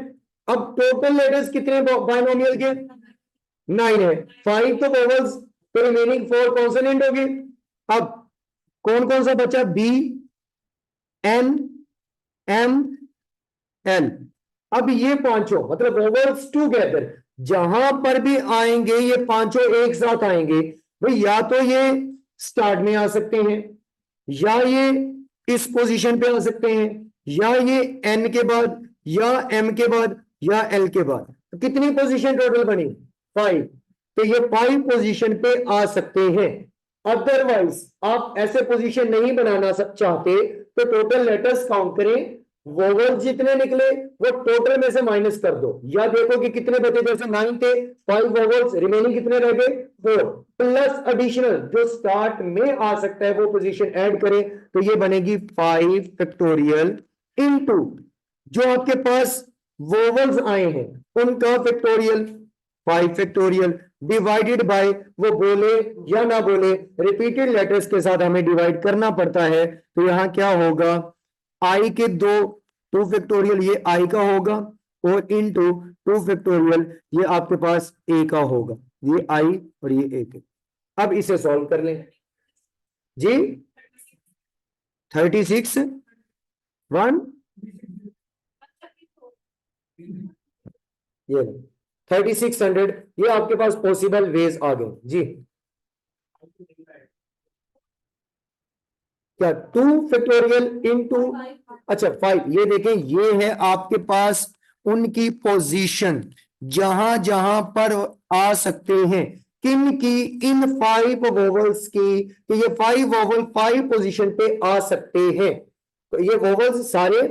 अब टोटल लेटर्स कितने बायनोमियल के? 9 है। 5 तो वोवेल्स, तो रिमेनिंग 4 कॉन्सोनेंट होगी। अब कौन कौन सा बचा? B N M L. अब ये पांचों मतलब वोवेल्स टुगेदर जहां पर भी आएंगे ये पांचों एक साथ आएंगे भाई, या तो ये स्टार्ट में आ सकते हैं, या ये इस पोजीशन पे आ सकते हैं, या ये एन के बाद, या एम के बाद, या एल के बाद। तो कितनी पोजीशन टोटल बनी? 5। तो ये 5 पोजीशन पे आ सकते हैं। अदरवाइज आप ऐसे पोजीशन नहीं बनाना चाहते तो टोटल लेटर्स काउंट करें, वोवेल्स जितने निकले वो टोटल में से माइनस कर दो, या देखो कि कितने बचे, जैसे 9 थे, 5 वोवेल्स, रिमेनिंग कितने रह गए? 4 प्लस एडिशनल जो स्टार्ट में आ सकता है वो पोजीशन ऐड करें, तो ये बनेगी 5 फैक्टोरियल इनटू जो आपके पास वोवेल्स आए हैं उनका फैक्टोरियल 5 फैक्टोरियल डिवाइडेड बाय, वो बोले या ना बोले रिपीटेड लेटर्स के साथ हमें डिवाइड करना पड़ता है, तो यहां क्या होगा? आई के 2 फैक्टोरियल ये आई का होगा और इनटू 2 फैक्टोरियल ये आपके पास ए का होगा, ये आई और ये ए के। अब इसे सॉल्व कर लें जी। 36 1 ये 3600, ये आपके पास पॉसिबल वेज आ गए जी। क्या 2 फैक्टोरियल इनटू, अच्छा 5, ये देखें ये है आपके पास उनकी पोजीशन जहां जहां पर आ सकते हैं, किन की? इन 5 वोवेल्स की, तो ये 5 वोवेल 5 पोजीशन पे आ सकते हैं, तो ये वोवेल्स सारे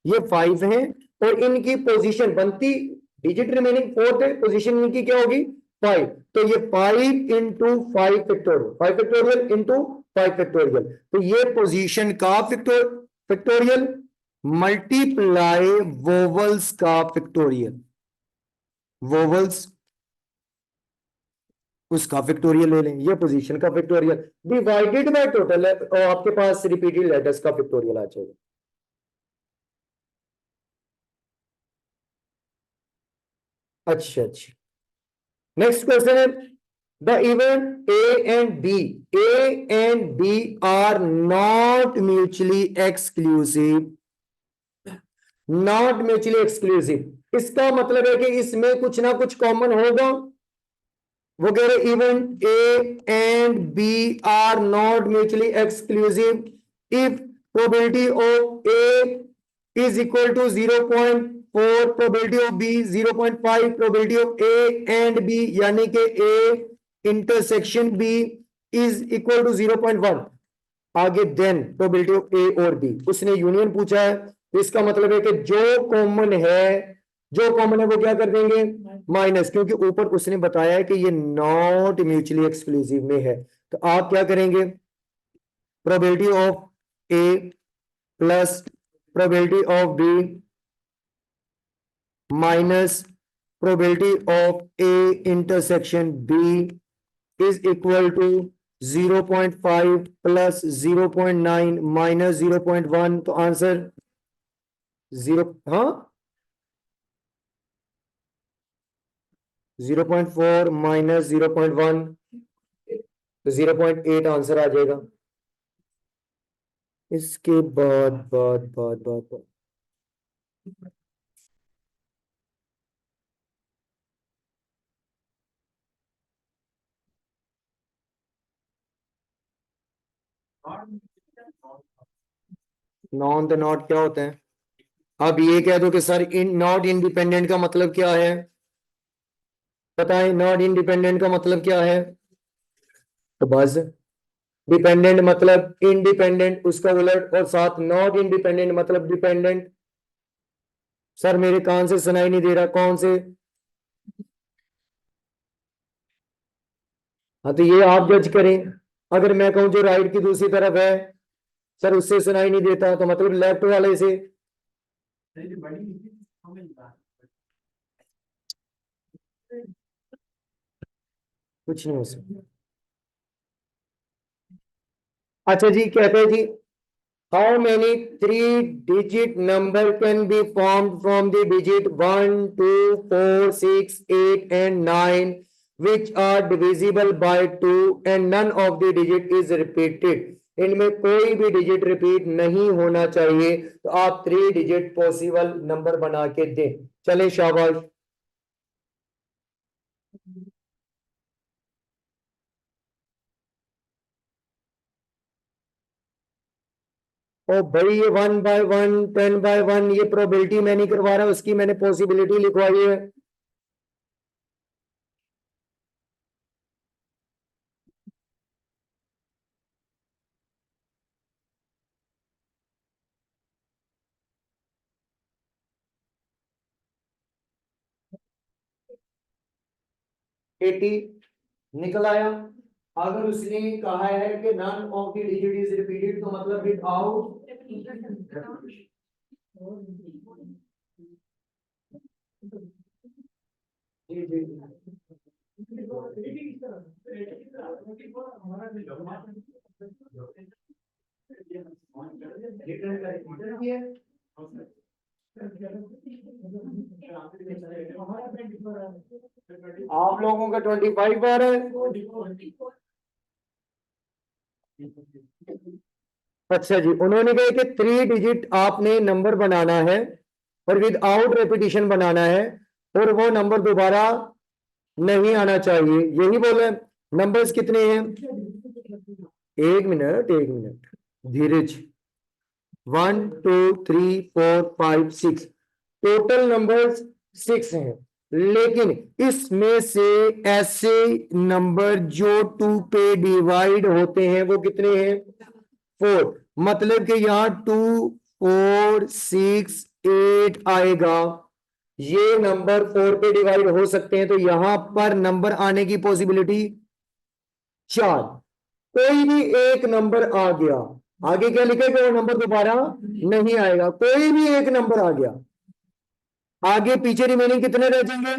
ये 5 हैं और इनकी पोजीशन बनती, डिजिट रिमेनिंग 4 थे, पोजीशन इनकी क्या होगी? 5। तो ये 5 into 5 factorial, 5 factorial into 5 factorial, तो ये पोजीशन का फैक्टोरियल मल्टीप्लाई वोवेल्स का फैक्टोरियल, वोवेल्स उसका फैक्टोरियल ले लें, ये पोजीशन का फैक्टोरियल डिवाइडेड बाय टोटल है और आपके पास रिपीटेड लेटर्स का फैक्टोरियल आ जाएगा। अच्छा अच्छा, नेक्स्ट क्वेश्चन है The even A and B are not mutually exclusive. Not mutually exclusive. इसका मतलब है कि इसमें कुछ ना कुछ कॉमन होगा. वो कह रहे even A and B are not mutually exclusive if probability of A is equal to 0.4, probability of B 0.5, probability of A and B यानी कि A intersection B is equal to 0.1. आगे देन प्रोबेबिलिटी ऑफ ए और B. उसने union पूछा है तो इसका मतलब है कि जो कॉमन है वो क्या कर देंगे माइनस, क्योंकि ऊपर उसने बताया है कि ये नॉट म्यूचुअली एक्सक्लूसिव में है. तो आप क्या करेंगे probability of A plus probability of B minus probability of A intersection B is equal to 0.5 plus 0.9 minus 0.1. तो आंसर 0, हाँ 0.4 माइनस 0.1 तो 0.8 आंसर आ जाएगा. इसके बाद बाद बाद बाद, बाद. नॉन तो नॉट क्या होते हैं. अब ये कह दो कि सर नॉट इंडिपेंडेंट का मतलब क्या है, बताएं नॉट इंडिपेंडेंट का मतलब क्या है. तो बस डिपेंडेंट मतलब इंडिपेंडेंट उसका उलट, और साथ नॉट इंडिपेंडेंट मतलब डिपेंडेंट. सर मेरे कान से सुनाई नहीं दे रहा, कौन से. हाँ तो ये आप जज करें. अगर मैं कहूं जो राइट की दूसरी तरफ है सर उससे सुनाई नहीं देता तो मतलब लेफ्ट वाले से. कुछ नहीं हो सकता. अच्छा जी कहते हैं जी how many 3 digit number can be formed from the digit 1, 2, 4, 6, 8 and 9 which are divisible by 2 and none of the digit is repeated. इनमें कोई भी डिजिट रिपीट नहीं होना चाहिए. तो आप 3 digit पॉसिबल नंबर बना के दें. चले शाबाश. ओ भाई ये 1/1 10/1 ये प्रोबेबिलिटी मैं नहीं करवा रहा, उसकी मैंने पॉसिबिलिटी लिखवाई है. एटी निकल आया. अगर उसने कहा है कि none of the digit is repeated तो मतलब विदाउट. जी जी आप लोगों का 25 बार है. अच्छा जी उन्होंने कहा कि 3 digit आपने नंबर बनाना है और विदाउट रेपिटेशन बनाना है और वो नंबर दोबारा नहीं आना चाहिए, यही बोले. नंबर्स कितने हैं, एक मिनट धीरज. 1, 2, 3, 4, 5, 6 टोटल नंबर्स 6 हैं. लेकिन इसमें से ऐसे नंबर जो 2 पे डिवाइड होते हैं वो कितने हैं 4. मतलब कि यहाँ 2, 4, 6, 8 आएगा. ये नंबर 4 पे डिवाइड हो सकते हैं तो यहां पर नंबर आने की पॉसिबिलिटी 4. कोई भी एक नंबर आ गया, आगे क्या लिखेगा वो नंबर दोबारा नहीं आएगा. कोई भी एक नंबर आ गया आगे पीछे रिमेनिंग कितने रह जाएंगे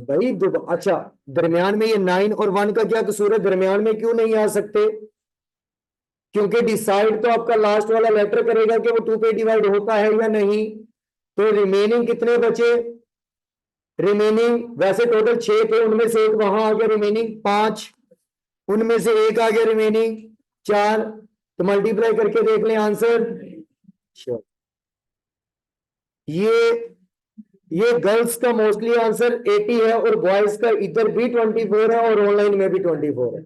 भाई अच्छा दरमियान में ये 9 और 1 का क्या कसूर है, दरमियान में क्यों नहीं आ सकते. क्योंकि डिसाइड तो आपका लास्ट वाला लेटर करेगा कि वो 2 पे डिवाइड होता है या नहीं. तो रिमेनिंग कितने बचे रिमेनिंग वैसे टोटल 6 थे, उनमें से एक वहां आ गया, रिमेनिंग 5, उनमें से एक आ गया, रिमेनिंग 4। तो मल्टीप्लाई करके देख लें आंसर। श्योर, ये गर्ल्स का मोस्टली आंसर 80 है और बॉयज का इधर भी 24 है और ऑनलाइन में भी 24 है।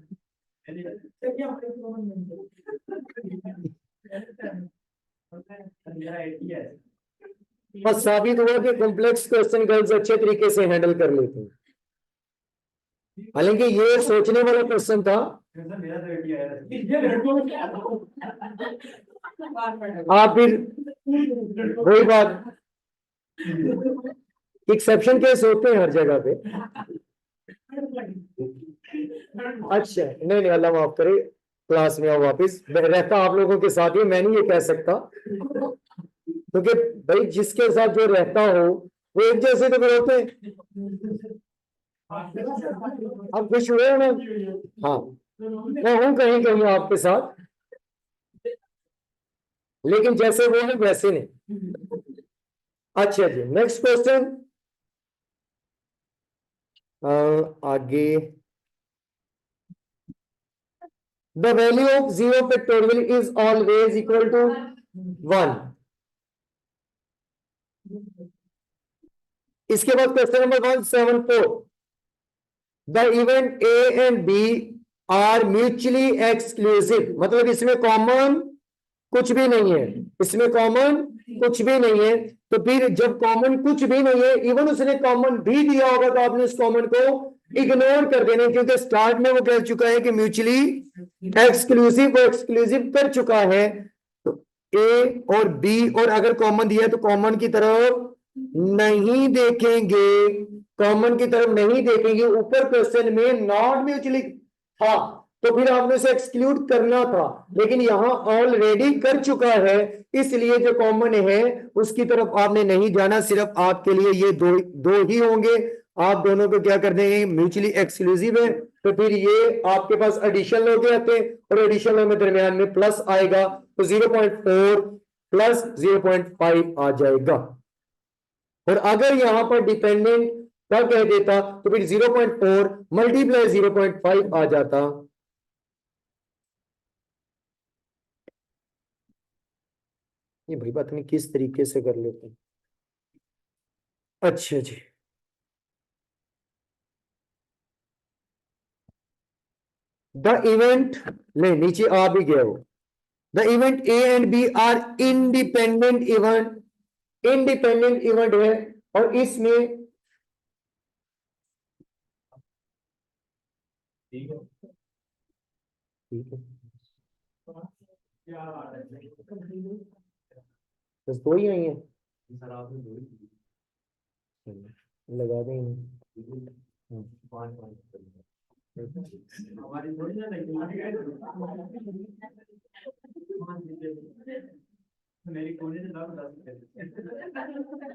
बस साबित हुआ कि कॉम्प्लेक्स क्वेश्चन गर्ल्स अच्छे तरीके से हैंडल कर लेते हैं। हालांकि ये सोचने वाला क्वेश्चन था। आप फिर वही बात, एक्सेप्शन केस होते हैं हर जगह पे। अच्छा, नहीं नहीं, अल्लाह माफ करे, क्लास में आओ वापिस, रहता आप लोगों के साथ ही, मैं नहीं ये कह सकता, क्योंकि भाई जिसके साथ जो रहता हो वो एक जैसे तो फिर होते हैं। आप खुश हुए हो ना? हाँ, मैं हूं कहीं कहीं आपके साथ, लेकिन जैसे वो है वैसे नहीं। अच्छा जी, नेक्स्ट क्वेश्चन। आगे, the value of 0 factorial is always equal to 1। इसके बाद question number 174, the event A and B are mutually exclusive, मतलब इसमें कॉमन कुछ भी नहीं है, इसमें कॉमन कुछ भी नहीं है। तो फिर जब कॉमन कुछ भी नहीं है, इवन उसने कॉमन भी दिया होगा तो आपने उस कॉमन को इग्नोर कर देना, क्योंकि स्टार्ट में वो कह चुका है कि म्यूचुअली एक्सक्लूसिव, वो एक्सक्लूसिव कर चुका है। तो ए और बी, और अगर कॉमन दिया है तो कॉमन की तरफ नहीं देखेंगे, कॉमन की तरफ नहीं देखेंगे। ऊपर क्वेश्चन में नॉट म्यूचुअली था तो फिर आपने उसे एक्सक्लूड करना था, लेकिन यहां ऑलरेडी कर चुका है, इसलिए जो कॉमन है उसकी तरफ आपने नहीं जाना। सिर्फ आपके लिए ये दो दो ही होंगे, आप दोनों को क्या कर देंगे, म्यूचुअली एक्सक्लूसिव है, तो फिर ये आपके पास एडिशन लॉ के आते हैं और एडिशन लॉ में दरमियान में प्लस आएगा, तो 0.4 प्लस 0.5 आ जाएगा। और अगर यहां पर डिपेंडेंट क्या कह देता तो फिर 0.4 मल्टीप्लाई 0.5 आ जाता। ये भाई बात नहीं किस तरीके से कर लेते हैं। अच्छा जी, द इवेंट, ले नीचे आ भी गया हो, the event A and B are independent event, independent event है और इसमें ठीक है, बस दो ही आई है, लगा देंगे।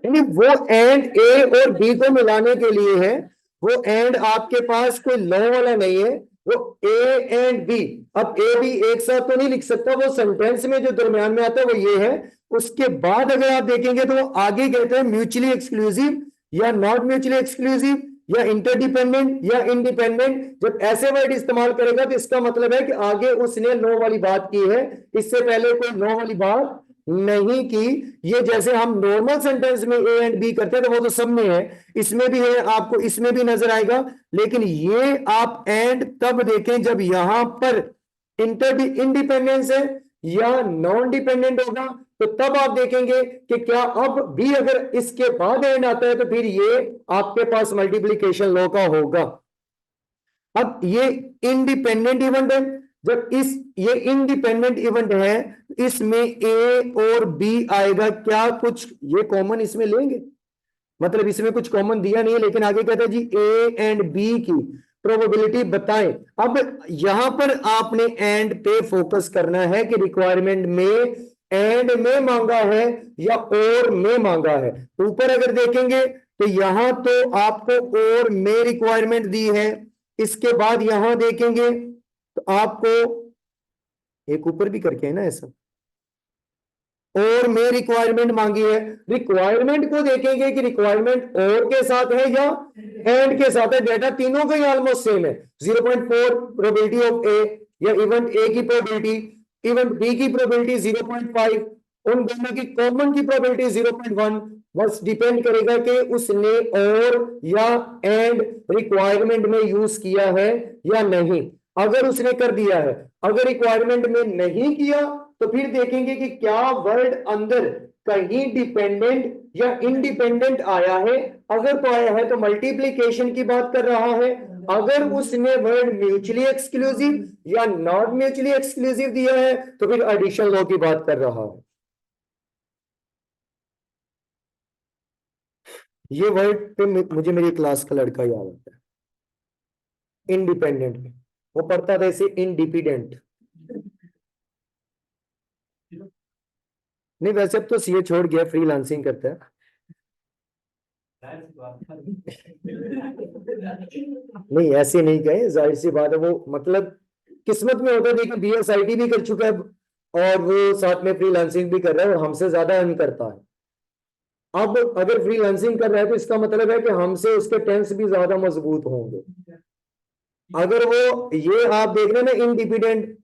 नहीं, वो एंड ए और बी को मिलाने के लिए है, वो एंड आपके पास कोई लॉ वाला नहीं है, वो ए एंड बी। अब ए बी एक साथ तो नहीं लिख सकता, वो सेंटेंस में जो दरमियान में आता है वो ये है। उसके बाद अगर आप देखेंगे तो वो आगे कहते हैं म्यूचुअली एक्सक्लूसिव या नॉट म्यूचुअली एक्सक्लूसिव या इंटरडिपेंडेंट या इंडिपेंडेंट। जब ऐसे वर्ड इस्तेमाल करेगा तो इसका मतलब है कि आगे उसने नो वाली बात की है, इससे पहले कोई नो वाली बात नहीं की। ये जैसे हम नॉर्मल सेंटेंस में ए एंड बी करते हैं तो वो तो सब में है, इसमें भी है, आपको इसमें भी नजर आएगा। लेकिन ये आप एंड तब देखें जब यहां पर इंटर इंडिपेंडेंस है या नॉन डिपेंडेंट होगा, तो तब आप देखेंगे कि क्या अब भी अगर इसके बाद एंड आता है तो फिर ये आपके पास मल्टीप्लीकेशन लॉ का होगा। अब ये इंडिपेंडेंट इवेंट है, जब ये इंडिपेंडेंट इवेंट है इसमें ए और बी आएगा, क्या कुछ ये कॉमन इसमें लेंगे, मतलब इसमें कुछ कॉमन दिया नहीं है, लेकिन आगे कहता है जी ए एंड बी की प्रोबेबिलिटी बताएं। अब यहां पर आपने एंड पे फोकस करना है कि रिक्वायरमेंट में एंड में मांगा है या और में मांगा है। ऊपर अगर देखेंगे तो यहां तो आपको और में रिक्वायरमेंट दी है, इसके बाद यहां देखेंगे तो आपको एक ऊपर भी करके है ना ऐसा, और में रिक्वायरमेंट मांगी है, रिक्वायरमेंट को देखेंगे कि रिक्वायरमेंट और के साथ है या एंड के साथ है। डेटा तीनों का ही ऑलमोस्ट सेम है। 0.4 प्रोबेबिलिटी ऑफ ए, या इवेंट ए की प्रोबेबिलिटी, इवेंट बी की प्रोबेबिलिटी 0.5, उन दोनों की कॉमन की प्रोबेबिलिटी 0.1। बस डिपेंड करेगा कि उसने और या एंड रिक्वायरमेंट में यूज किया है या नहीं। अगर उसने कर दिया है, अगर रिक्वायरमेंट में नहीं किया, तो फिर देखेंगे कि क्या वर्ड अंदर कहीं डिपेंडेंट या इंडिपेंडेंट आया है। अगर तो आया है तो मल्टीप्लीकेशन की बात कर रहा है। अगर उसने वर्ड म्यूचुअली एक्सक्लूसिव या नॉट म्यूचुअली एक्सक्लूसिव दिया है, तो फिर एडिशन लॉ की बात कर रहा है। ये वर्ड पे मुझे मेरी क्लास का लड़का याद आता है, इंडिपेंडेंट में वो पढ़ता था इसे इंडिपेंडेंट। नहीं, वैसे अब तो सीए छोड़ गया, फ्रीलांसिंग करता है। नहीं, ऐसे नहीं कहे, जाहिर सी बात है, वो मतलब किस्मत में होता है। देखिए, बीएसआईटी भी कर चुका है और वो साथ में फ्रीलांसिंग भी कर रहा है और हमसे ज्यादा अर्न करता है। अब अगर फ्रीलांसिंग कर रहा है तो इसका मतलब है कि हमसे उसके टेंस भी ज्यादा मजबूत होंगे। अगर वो ये आप देख रहे हैं ना इंडिपेंडेंट,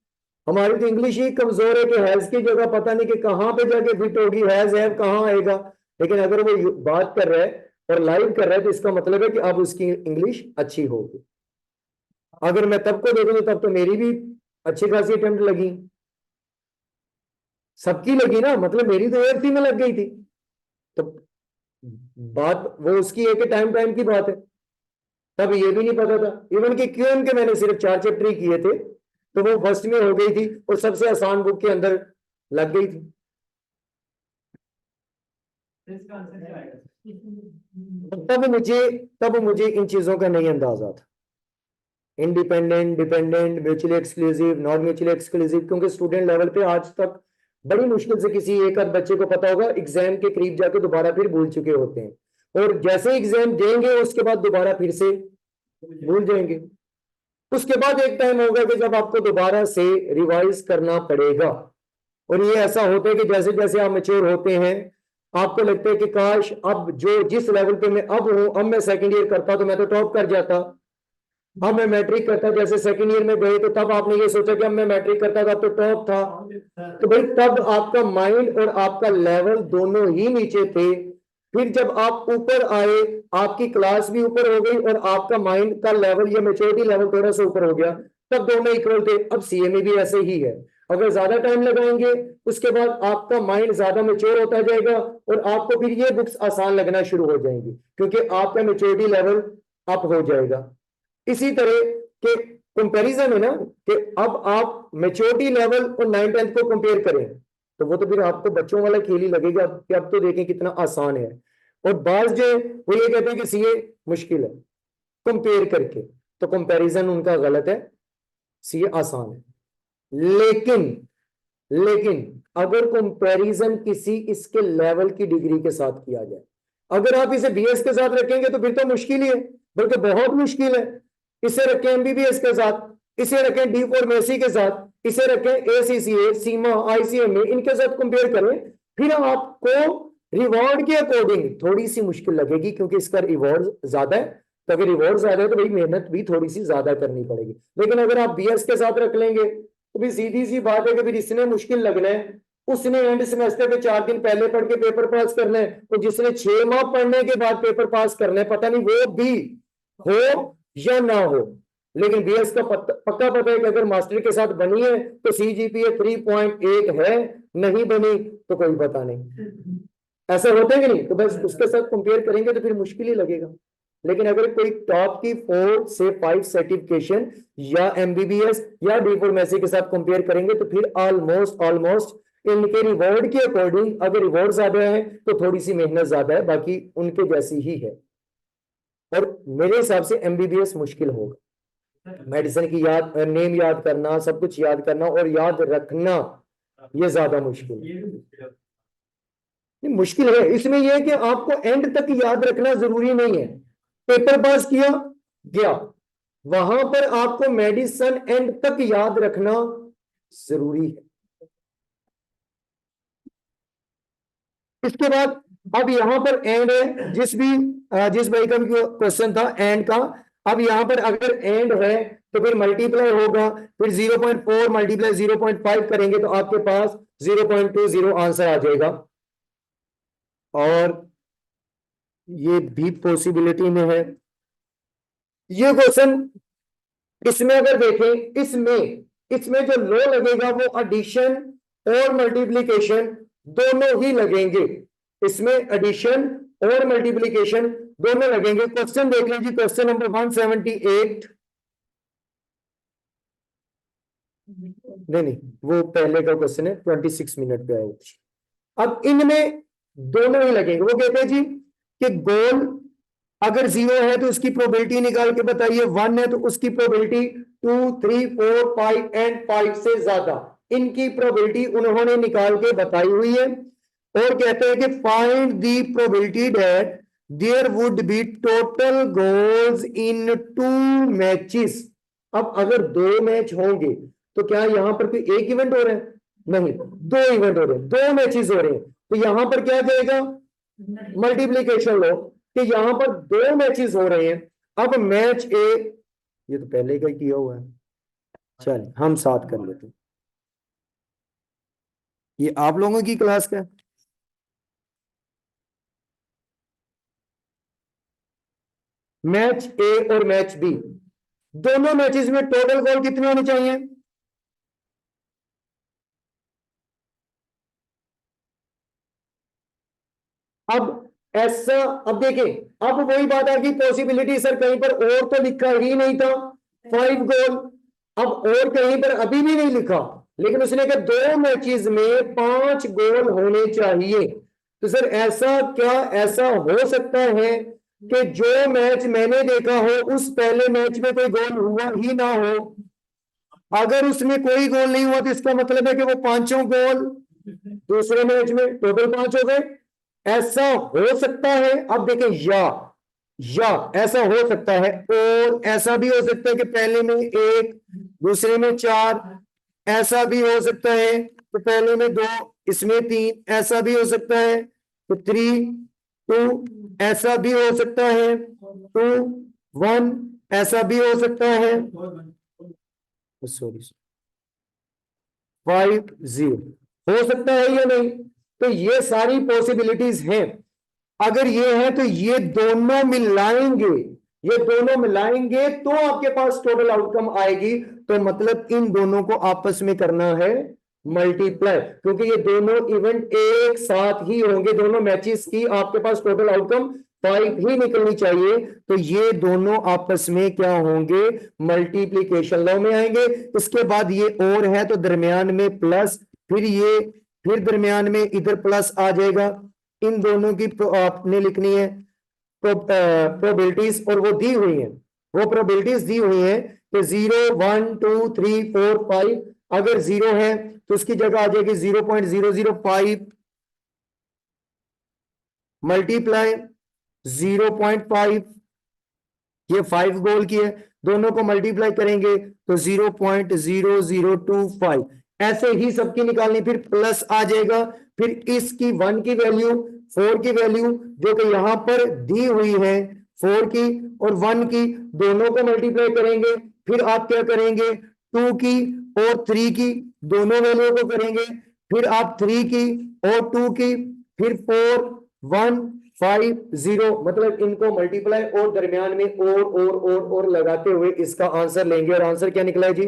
हमारी तो इंग्लिश ही कमजोर है कि हैज की जगह पता नहीं कि कहां पे जाके फिट होगी, हैज हैव कहां आएगा। लेकिन अगर वो बात कर रहा है और लाइव कर रहा है तो इसका मतलब है कि अब उसकी इंग्लिश अच्छी होगी। अगर मैं तब को देखूंगा तब तो मेरी भी अच्छी खासी अटेम्प्ट लगी, सबकी लगी ना, मतलब मेरी तो एयरथी में लग गई थी। तो बात वो उसकी है कि टाइम टाइम की बात है। तब ये भी नहीं पता था इवन कि क्यों के मैंने सिर्फ 4 चैप्टर ही किए थे, तो वो फर्स्ट में हो गई थी और सबसे आसान बुक के अंदर लग गई थी। तब मुझे इन चीजों का नहीं अंदाजा था, independent, dependent, mutually exclusive, non mutually exclusive. क्योंकि स्टूडेंट लेवल पे आज तक बड़ी मुश्किल से किसी एक आध बच्चे को पता होगा, एग्जाम के करीब जाके दोबारा फिर भूल चुके होते हैं, और जैसे एग्जाम देंगे उसके बाद दोबारा फिर से भूल जाएंगे। उसके बाद एक टाइम होगा कि जब आपको दोबारा से रिवाइज करना पड़ेगा। और ये ऐसा होता है कि जैसे जैसे आप मेच्योर होते हैं, आपको लगता है कि काश अब जो जिस लेवल पे मैं अब हूं, अब मैं सेकंड ईयर करता तो मैं तो टॉप कर जाता। अब मैं मैट्रिक करता, जैसे सेकंड ईयर में गए तो तब आपने ये सोचा कि अब मैं मैट्रिक करता था तो टॉप था। तो भाई तब आपका माइंड और आपका लेवल दोनों ही नीचे थे। फिर जब आप ऊपर आए, आपकी क्लास भी ऊपर हो गई और आपका माइंड का लेवल या मेच्योरिटी लेवल थोड़ा सा ऊपर हो गया, तब दोनों इक्वल थे। अब सीए में भी ऐसे ही है, अगर ज्यादा टाइम लगाएंगे उसके बाद आपका माइंड ज्यादा मेच्योर होता जाएगा और आपको फिर ये बुक्स आसान लगना शुरू हो जाएंगी क्योंकि आपका मेच्योरिटी लेवल अप हो जाएगा। इसी तरह के कंपैरिजन है ना, कि अब आप मेच्योरिटी लेवल और 9th 10th को कंपेयर करें तो वो तो फिर आपको बच्चों वाला खेल ही लगेगा कि अब तो देखें कितना आसान है। और बाज जो है वो ये कहते हैं कि सीए मुश्किल है कंपेयर करके, तो कंपैरिजन उनका गलत है, सीए आसान है। लेकिन अगर कंपैरिजन किसी इसके लेवल की डिग्री के साथ किया जाए, अगर आप इसे बीएस के साथ रखेंगे तो फिर तो मुश्किल ही है, बल्कि बहुत मुश्किल है। इसे रखें एमबीबीएस के साथ, इसे रखें डी फार्मेसी के साथ, इसे रखें एसीसीए, सीमा, आईसीएमए, इनके साथ कंपेयर करें, फिर आपको रिवॉर्ड के अकॉर्डिंग थोड़ी सी मुश्किल लगेगी क्योंकि इसका रिवॉर्ड ज्यादा है। तो अगर रिवॉर्ड ज्यादा है तो भाई मेहनत भी थोड़ी सी ज्यादा करनी पड़ेगी। लेकिन अगर आप बीएस के साथ रख लेंगे तो भी सीधी सी बात है कि फिर इसने मुश्किल लगना है, उसने एंड सेमेस्टर के 4 दिन पहले पढ़ के पेपर पास करना है, तो जिसने 6 माह पढ़ने के बाद पेपर पास करना है, पता नहीं वो भी हो या ना हो। लेकिन बीएस का पक्का पता है कि अगर मास्टर के साथ बनी है तो सीजीपीए 3.8 है, नहीं बनी तो कोई पता नहीं। ऐसा होता है कि नहीं? तो बस उसके साथ कंपेयर करेंगे तो फिर मुश्किल ही लगेगा। लेकिन अगर कोई टॉप की 4 से 5 सर्टिफिकेशन या एमबीबीएस या डी फार्मेसी के साथ कंपेयर करेंगे तो फिर ऑलमोस्ट इनके रिवॉर्ड के अकॉर्डिंग अगर रिवॉर्ड ज्यादा है तो थोड़ी सी मेहनत ज्यादा है, बाकी उनके जैसी ही है। और मेरे हिसाब से एमबीबीएस मुश्किल होगा, मेडिसिन की नेम याद करना, सब कुछ याद करना और याद रखना, ये ज्यादा मुश्किल है। मुश्किल है इसमें यह है कि आपको एंड तक याद रखना जरूरी नहीं है। पेपर पास किया गया, वहां पर आपको मेडिसिन एंड तक याद रखना जरूरी है। इसके बाद अब यहाँ पर एंड है, जिस भाई का क्वेश्चन था एंड का। अब यहाँ पर अगर एंड है तो फिर मल्टीप्लाई होगा, फिर 0.4 मल्टीप्लाई 0.5 करेंगे तो आपके पास 0.20 आंसर आ जाएगा। और ये भी पॉसिबिलिटी में है ये क्वेश्चन। इसमें अगर देखें, इसमें जो लो लगेगा वो एडिशन और मल्टीप्लिकेशन दोनों ही लगेंगे। इसमें एडिशन और मल्टीप्लिकेशन दोनों लगेंगे। क्वेश्चन देख लीजिए, क्वेश्चन नंबर 178। नहीं, वो पहले का क्वेश्चन है, 26 मिनट पे आएगा। अब इनमें दोनों ही लगेंगे। वो कहते हैं जी कि गोल अगर 0 है तो उसकी प्रोबेबिलिटी निकाल के बताइए, 1 है तो उसकी प्रोबेबिलिटी 2, 3, 4, 5 एंड 5 से ज्यादा, इनकी प्रोबेबिलिटी उन्होंने निकाल के बताई हुई है। और कहते हैं कि find the probability that there would be total goals in 2 matches. अब अगर 2 मैच होंगे तो क्या यहां पर कोई एक इवेंट हो रहा है? नहीं, 2 इवेंट हो रहे हैं, 2 मैचेस हो रहे हैं। तो यहां पर क्या जाएगा? मल्टीप्लीकेशन लो कि यहां पर 2 मैचेस हो रहे हैं। अब मैच ए, ये तो पहले का ही किया हुआ है, चल हम साथ कर लेते हैं। ये आप लोगों की क्लास का है। मैच ए और मैच बी, दोनों मैचेस में टोटल गोल कितने होने चाहिए? अब ऐसा, अब देखिए, अब वही बात आ गई पॉसिबिलिटी, सर कहीं पर और तो लिखा ही नहीं था 5 गोल। अब और कहीं पर अभी भी नहीं लिखा, लेकिन उसने कहा 2 मैचेस में 5 गोल होने चाहिए। तो सर ऐसा क्या ऐसा हो सकता है कि जो मैच मैंने देखा हो उस पहले मैच में कोई गोल हुआ ही ना हो? अगर उसमें कोई गोल नहीं हुआ तो इसका मतलब है कि वो 5 गोल दूसरे मैच में, टोटल 5 हो गए। ऐसा हो सकता है। अब देखें, या ऐसा हो सकता है, और ऐसा भी हो सकता है कि पहले में 1 दूसरे में 4, ऐसा भी हो सकता है तो पहले में 2 इसमें 3, ऐसा भी हो सकता है तो 3, 2, ऐसा भी हो सकता है 2, 1, ऐसा भी हो सकता है, सॉरी 5, 0 हो सकता है या नहीं? तो ये सारी पॉसिबिलिटीज हैं। अगर ये है तो ये दोनों मिलाएंगे तो आपके पास टोटल आउटकम आएगी। तो मतलब इन दोनों को आपस में करना है मल्टीप्लाई, क्योंकि ये दोनों इवेंट एक साथ ही होंगे। दोनों मैचेस की आपके पास टोटल आउटकम 5 ही निकलनी चाहिए। तो ये दोनों आपस में क्या होंगे? मल्टीप्लीकेशन लॉ में आएंगे। इसके बाद ये और है तो दरमियान में प्लस, फिर दरमियान में इधर प्लस आ जाएगा। इन दोनों की आपने लिखनी है प्रोबेबिलिटीज, और वो दी हुई है, वो प्रोबेबिलिटीज दी हुई है कि 0, 1, 2, 3, 4, 5। अगर 0 है तो उसकी जगह आ जाएगी 0.005 मल्टीप्लाई 0.5, ये 5 गोल की है, दोनों को मल्टीप्लाई करेंगे तो 0.0025। ऐसे ही सबकी निकालनी, फिर प्लस आ जाएगा। फिर इसकी 1 की वैल्यू, 4 की वैल्यू जो कि यहां पर दी हुई है 4 की और 1 की, दोनों को मल्टीप्लाई करेंगे। फिर आप क्या करेंगे? 2 की और 3 की दोनों वैल्यू को करेंगे। फिर आप 3 की और 2 की, फिर 4, 1, 5, 0, मतलब इनको मल्टीप्लाई और दरमियान में और लगाते हुए इसका आंसर लेंगे। और आंसर क्या निकला है जी?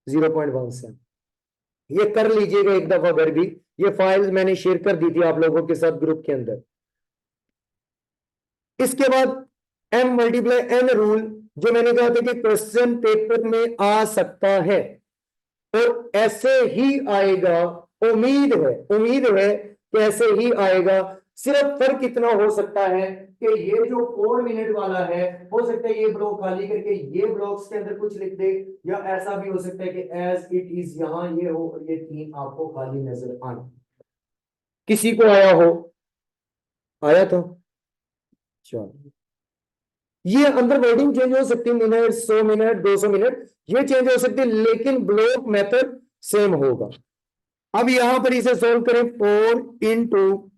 0.17। ये कर लीजिएगा एक दफा घर भी। ये फाइल मैंने शेयर कर दी थी आप लोगों के साथ ग्रुप के अंदर। इसके बाद m मल्टीप्लाई n रूल, जो मैंने कहा था कि क्वेश्चन पेपर में आ सकता है और ऐसे ही आएगा। उम्मीद है कि ऐसे ही आएगा। सिर्फ फर्क इतना हो सकता है कि ये जो 4 मिनट वाला है, हो सकता है ये ब्लॉक खाली करके ये ब्लॉक्स के अंदर कुछ लिख दे, या ऐसा भी हो सकता है कि एज इट इज यहां ये हो और ये 3 आपको खाली नजर आए। किसी को आया हो? आया तो चलो, ये अंदर वर्डिंग चेंज हो सकती है, मिनट, 100 मिनट, 200 मिनट, ये चेंज हो सकती है, लेकिन ब्लॉक मेथड सेम होगा। अब यहां पर इसे सोल्व करें। 4 इंटू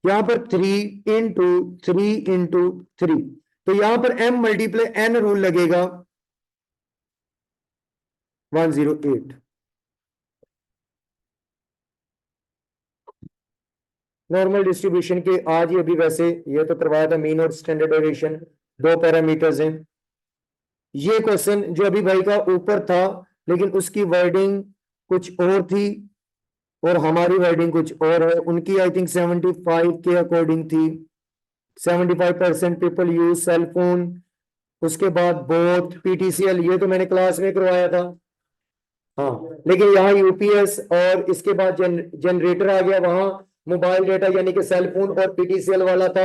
यहां पर 3 × 3 × 3, तो यहां पर m मल्टीप्लाई n रूल लगेगा 108। नॉर्मल डिस्ट्रीब्यूशन के आज ही अभी वैसे ये तो करवाया था, मीन और स्टैंडर्ड डेविएशन, 2 पैरामीटर्स हैं। ये क्वेश्चन जो अभी भाई का ऊपर था, लेकिन उसकी वर्डिंग कुछ और थी और हमारी वर्डिंग कुछ और है। उनकी आई थिंक 75 के अकॉर्डिंग थी, 75% पीपल यूज सेल फोन। उसके बाद बोथ पीटीसीएल, ये तो मैंने क्लास में करवाया था। हाँ, लेकिन यहाँ यूपीएस और इसके बाद जनरेटर आ गया, वहां मोबाइल डेटा यानी कि सेल फोन और पीटीसीएल वाला था।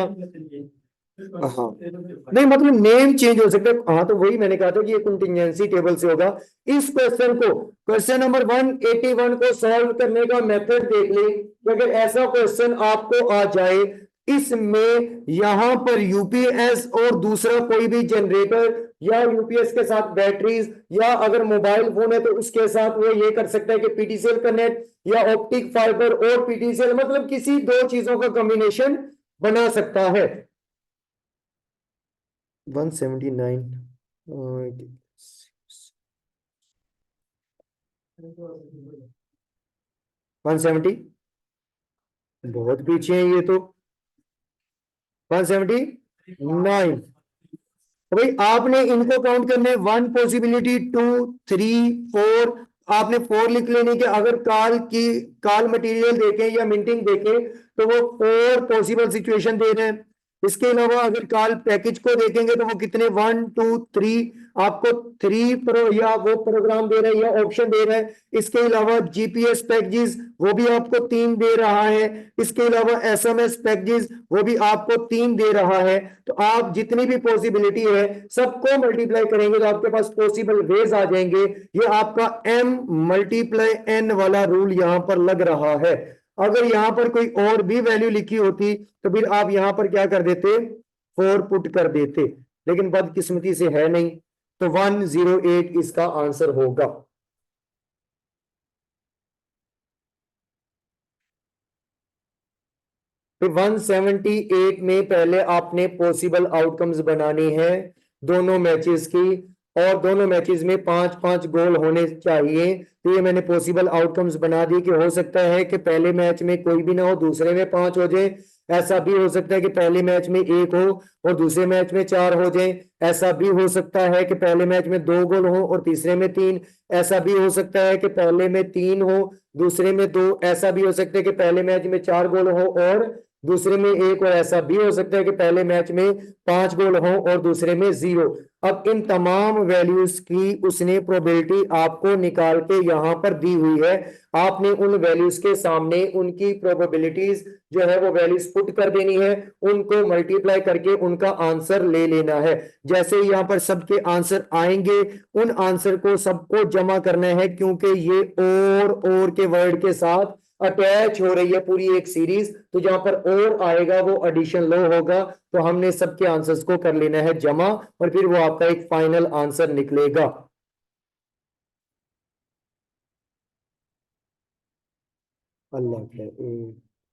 हाँ, नहीं मतलब नेम चेंज हो सकता है। हाँ, तो वही मैंने कहा था कि ये कंटिजेंसी टेबल से होगा। इस क्वेश्चन को, क्वेश्चन नंबर 181 को सॉल्व करने का मेथड देख ले। अगर ऐसा क्वेश्चन आपको आ जाए, इसमें यहां पर यूपीएस और दूसरा कोई भी जनरेटर या यूपीएस के साथ बैटरीज, या अगर मोबाइल फोन है तो उसके साथ वो ये कर सकता है कि पीटीसीएल कनेक्ट या ऑप्टिक फाइबर और पीटीसीएल, मतलब किसी दो चीजों का कॉम्बिनेशन बना सकता है। 179 170 बहुत पीछे है ये तो। 179, भाई आपने इनको काउंट करने, 1 पॉसिबिलिटी, 2, 3, 4, आपने 4 लिख लेने के। अगर काल मटेरियल देखें या मिंटिंग देखें तो वो 4 पॉसिबल सिचुएशन दे रहे हैं। इसके अलावा अगर काल पैकेज को देखेंगे तो वो कितने, 1, 2, 3, आपको 3 प्रो या वो प्रोग्राम दे रहा है या ऑप्शन दे रहा है। इसके अलावा जीपीएस पैकेजेस वो भी आपको 3 दे रहा है। इसके अलावा एसएमएस पैकेजेस वो भी आपको 3 दे रहा है। तो आप जितनी भी पॉसिबिलिटी है सबको मल्टीप्लाई करेंगे तो आपके पास पॉसिबल वेज आ जाएंगे। ये आपका m मल्टीप्लाई n वाला रूल यहां पर लग रहा है। अगर यहां पर कोई और भी वैल्यू लिखी होती तो फिर आप यहां पर क्या कर देते, 4 पुट कर देते, लेकिन बदकिस्मती से है नहीं, तो 108 इसका आंसर होगा। तो 178 में पहले आपने पॉसिबल आउटकम्स बनानी है दोनों मैचेस की, और दोनों मैचेस में 5-5 गोल होने चाहिए। तो ये मैंने पॉसिबल आउटकम्स बना दिए कि हो सकता है कि पहले मैच में कोई भी ना हो, दूसरे में 5 हो जाए। ऐसा भी हो सकता है कि पहले मैच में 1 हो और दूसरे मैच में 4 हो जाए। ऐसा भी हो सकता है कि पहले मैच में 2 गोल हो और तीसरे में 3। ऐसा भी हो सकता है कि पहले में 3 हो, दूसरे में 2। ऐसा भी हो सकता है कि पहले मैच में 4 गोल हो और दूसरे में 1। और ऐसा भी हो सकता है कि पहले मैच में 5 गोल हो और दूसरे में 0। अब इन तमाम वैल्यूज की उसने प्रोबेबिलिटी आपको निकाल के यहां पर दी हुई है। आपने उन वैल्यूज के सामने उनकी प्रोबेबिलिटीज जो है वो वैल्यूज पुट कर देनी है, उनको मल्टीप्लाई करके उनका आंसर ले लेना है। जैसे यहाँ पर सबके आंसर आएंगे, उन आंसर को सबको जमा करना है, क्योंकि ये और के वर्ड के साथ अटैच हो रही है पूरी एक सीरीज। तो जहां पर और आएगा वो एडिशन लो होगा। तो हमने सबके आंसर्स को कर लेना है जमा, और फिर वो आपका एक फाइनल आंसर निकलेगा। अल्लाह,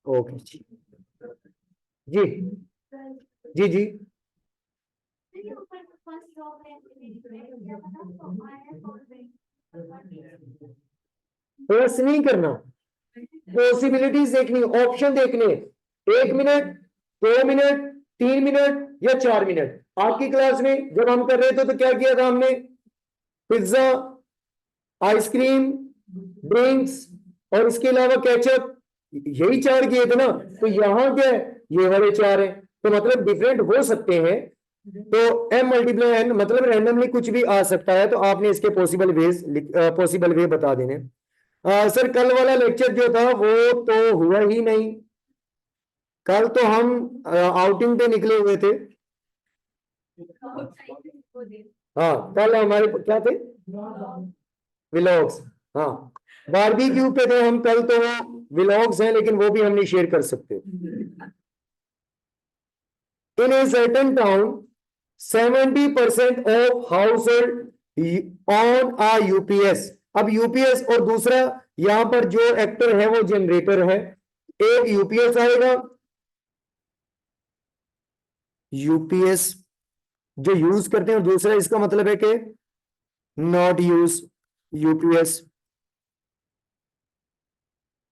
ओके जी जी जी जी। बस नहीं करना, पॉसिबिलिटीज देखनी, ऑप्शन देखने। 1 मिनट, 2 मिनट, 3 मिनट या 4 मिनट। आपकी क्लास में जब हम कर रहे थे तो क्या किया था हमने, पिज्जा, आइसक्रीम, ड्रिंक्स और इसके अलावा केचप, यही 4 किए थे ना। तो यहां क्या है, ये वाले 4 हैं, तो मतलब डिफरेंट हो सकते हैं। तो m मल्टीप्लाई n मतलब रैंडमली कुछ भी आ सकता है। तो आपने इसके पॉसिबल वे बता देने। सर कल वाला लेक्चर जो था वो तो हुआ ही नहीं। कल तो हम आउटिंग पे निकले हुए थे। हाँ, कल हमारे क्या थे, व्लॉग्स। हाँ, बारबेक्यू पे थे हम कल, तो वो व्लॉग्स हैं लेकिन वो भी हम नहीं शेयर कर सकते। In a certain town, 70% of household on a UPS। अब यूपीएस और दूसरा यहां पर जो एक्टर है वो जनरेटर है। एक यूपीएस आएगा यूपीएस जो यूज करते हैं, और दूसरा इसका मतलब है कि नॉट यूज यूपीएस।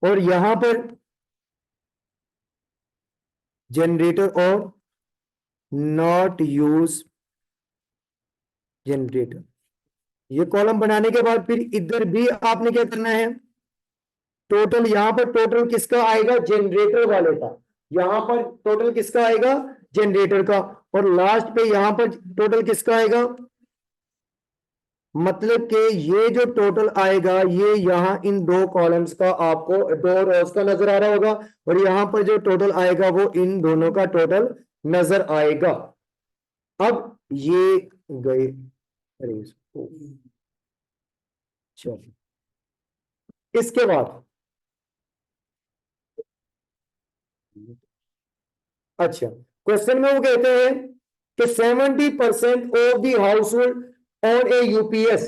और यहां पर जनरेटर और नॉट यूज जनरेटर। ये कॉलम बनाने के बाद फिर इधर भी आपने क्या करना है, टोटल यहां पर टोटल किसका आएगा, जनरेटर वाले का। यहां पर टोटल किसका आएगा, जनरेटर का। और लास्ट पे यहां पर टोटल किसका आएगा, मतलब कि ये जो टोटल आएगा ये यहां इन दो कॉलम्स का आपको, दो रोज का नजर आ रहा होगा, और यहां पर जो टोटल आएगा वो इन दोनों का टोटल नजर आएगा। अब ये गए, अरे चलो इसके बाद, अच्छा, क्वेश्चन में वो कहते हैं कि 70% of the house hold on A UPS.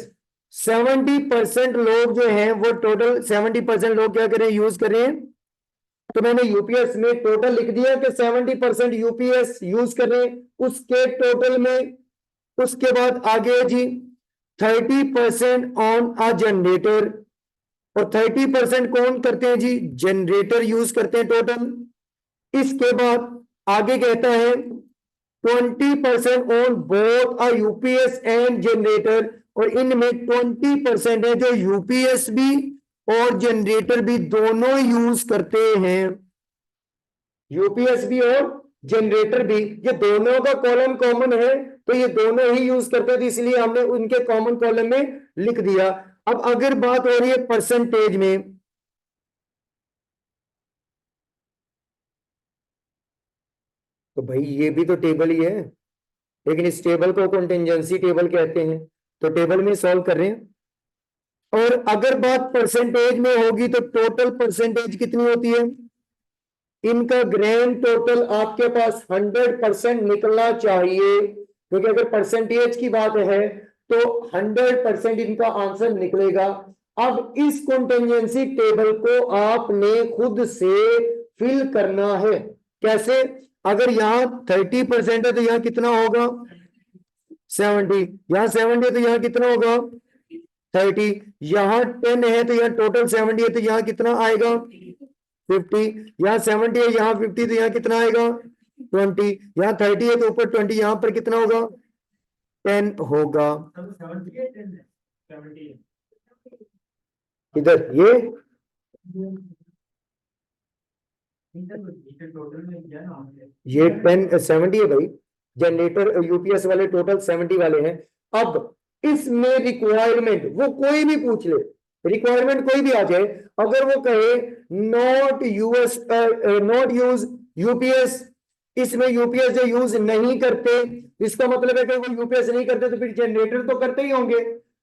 70% लोग जो हैं वो टोटल 70% लोग क्या करें, यूज करें। तो मैंने यूपीएस में टोटल लिख दिया कि 70% यूपीएस यूज कर रहे हैं उसके टोटल में। उसके बाद आगे जी 30% ऑन अ जनरेटर, और 30% कौन करते हैं जी, जनरेटर यूज करते हैं टोटल। इसके बाद आगे कहता है 20% on both a UPS and generator, और इनमें 20% है जो यूपीएस भी और जनरेटर भी दोनों यूज करते हैं। यूपीएस भी और जनरेटर भी, ये दोनों का कॉलम कॉमन है, तो ये दोनों ही यूज करते थे, इसलिए हमने उनके कॉमन कॉलम में लिख दिया। अब अगर बात हो रही है परसेंटेज में, तो भाई ये भी तो टेबल ही है, लेकिन इस टेबल को कॉन्टिजेंसी टेबल कहते हैं, तो टेबल में सॉल्व कर रहे हैं। और अगर बात परसेंटेज में होगी तो टोटल परसेंटेज कितनी होती है, इनका ग्रैंड टोटल आपके पास 100% निकलना चाहिए, क्योंकि अगर परसेंटेज की बात है तो 100% इनका आंसर निकलेगा। अब इस कॉन्टिजेंसी टेबल को आपने खुद से फिल करना है। कैसे, अगर यहां 30% है तो यहां कितना होगा 70, यहां 70 है तो यहां कितना होगा 30, यहां 10 है तो यहां टोटल 70 है तो यहां कितना आएगा 50, यहाँ 70 है यहाँ 50 तो यहाँ कितना आएगा 20, यहाँ 30 है तो ऊपर 20, यहाँ पर कितना होगा 10 होगा। इधर ये 10 70 है भाई, जनरेटर यूपीएस वाले टोटल 70 वाले हैं। अब इसमें रिक्वायरमेंट वो कोई भी पूछ ले, रिक्वायरमेंट कोई भी आ जाए, अगर वो कहे नॉट यूज यूपीएस, इसमें यूपीएस जो यूज नहीं करते, इसका मतलब है कि वो यूपीएस नहीं करते तो फिर जनरेटर तो करते ही होंगे।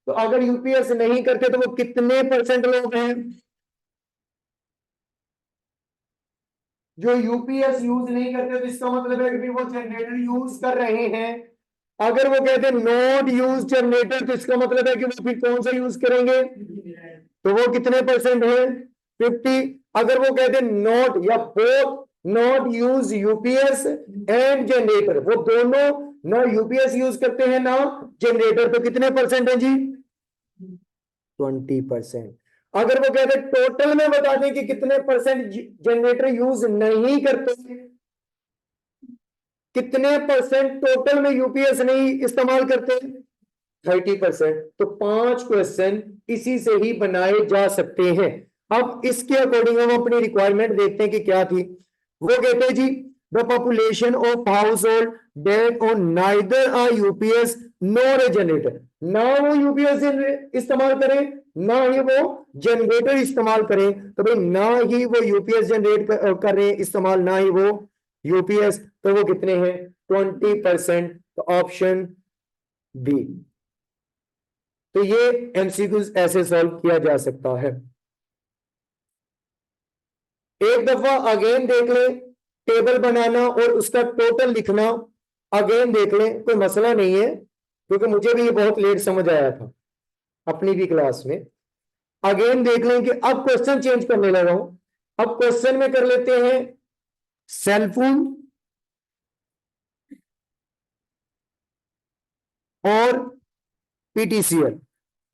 तो अगर यूपीएस नहीं करते तो वो कितने परसेंट लोग हैं जो यूपीएस यूज नहीं करते, तो इसका मतलब है कि वो जनरेटर यूज कर रहे हैं। अगर वो कहते हैं नॉट यूज जनरेटर, तो इसका मतलब है कि वो फिर कौन सा यूज करेंगे, तो वो कितने परसेंट है 50। अगर वो कहते हैं नॉट या both not use UPS and generator, वो दोनों ना यूपीएस यूज करते हैं ना जनरेटर, तो कितने परसेंट है जी 20%। अगर वो कहते हैं टोटल में बता दें कि कितने परसेंट जनरेटर यूज नहीं करते, कितने परसेंट टोटल में यूपीएस नहीं इस्तेमाल करते 30%। तो 5 क्वेश्चन इसी से ही बनाए जा सकते हैं। अब इसके अकॉर्डिंग हम अपनी रिक्वायरमेंट देखते हैं कि क्या थी। वो कहते हैं जी the population of household that own neither a UPS nor a generator, ना वो यूपीएस इस्तेमाल करें ना ही वो जनरेटर इस्तेमाल करें, तो भाई ना ही वो यूपीएस जनरेट कर रहे हैं इस्तेमाल, ना ही वो यूपीएस, तो वो कितने हैं 20%। तो ऑप्शन बी। तो ये एमसीक्यूज ऐसे सॉल्व किया जा सकता है। एक दफा अगेन देख ले, टेबल बनाना और उसका टोटल लिखना अगेन देख ले, कोई मसला नहीं है, क्योंकि मुझे भी ये बहुत लेट समझ आया था अपनी भी क्लास में। अगेन देख लें कि अब क्वेश्चन चेंज करने लगा हूं। अब क्वेश्चन में कर लेते हैं सेलफोन और पीटीसीएल,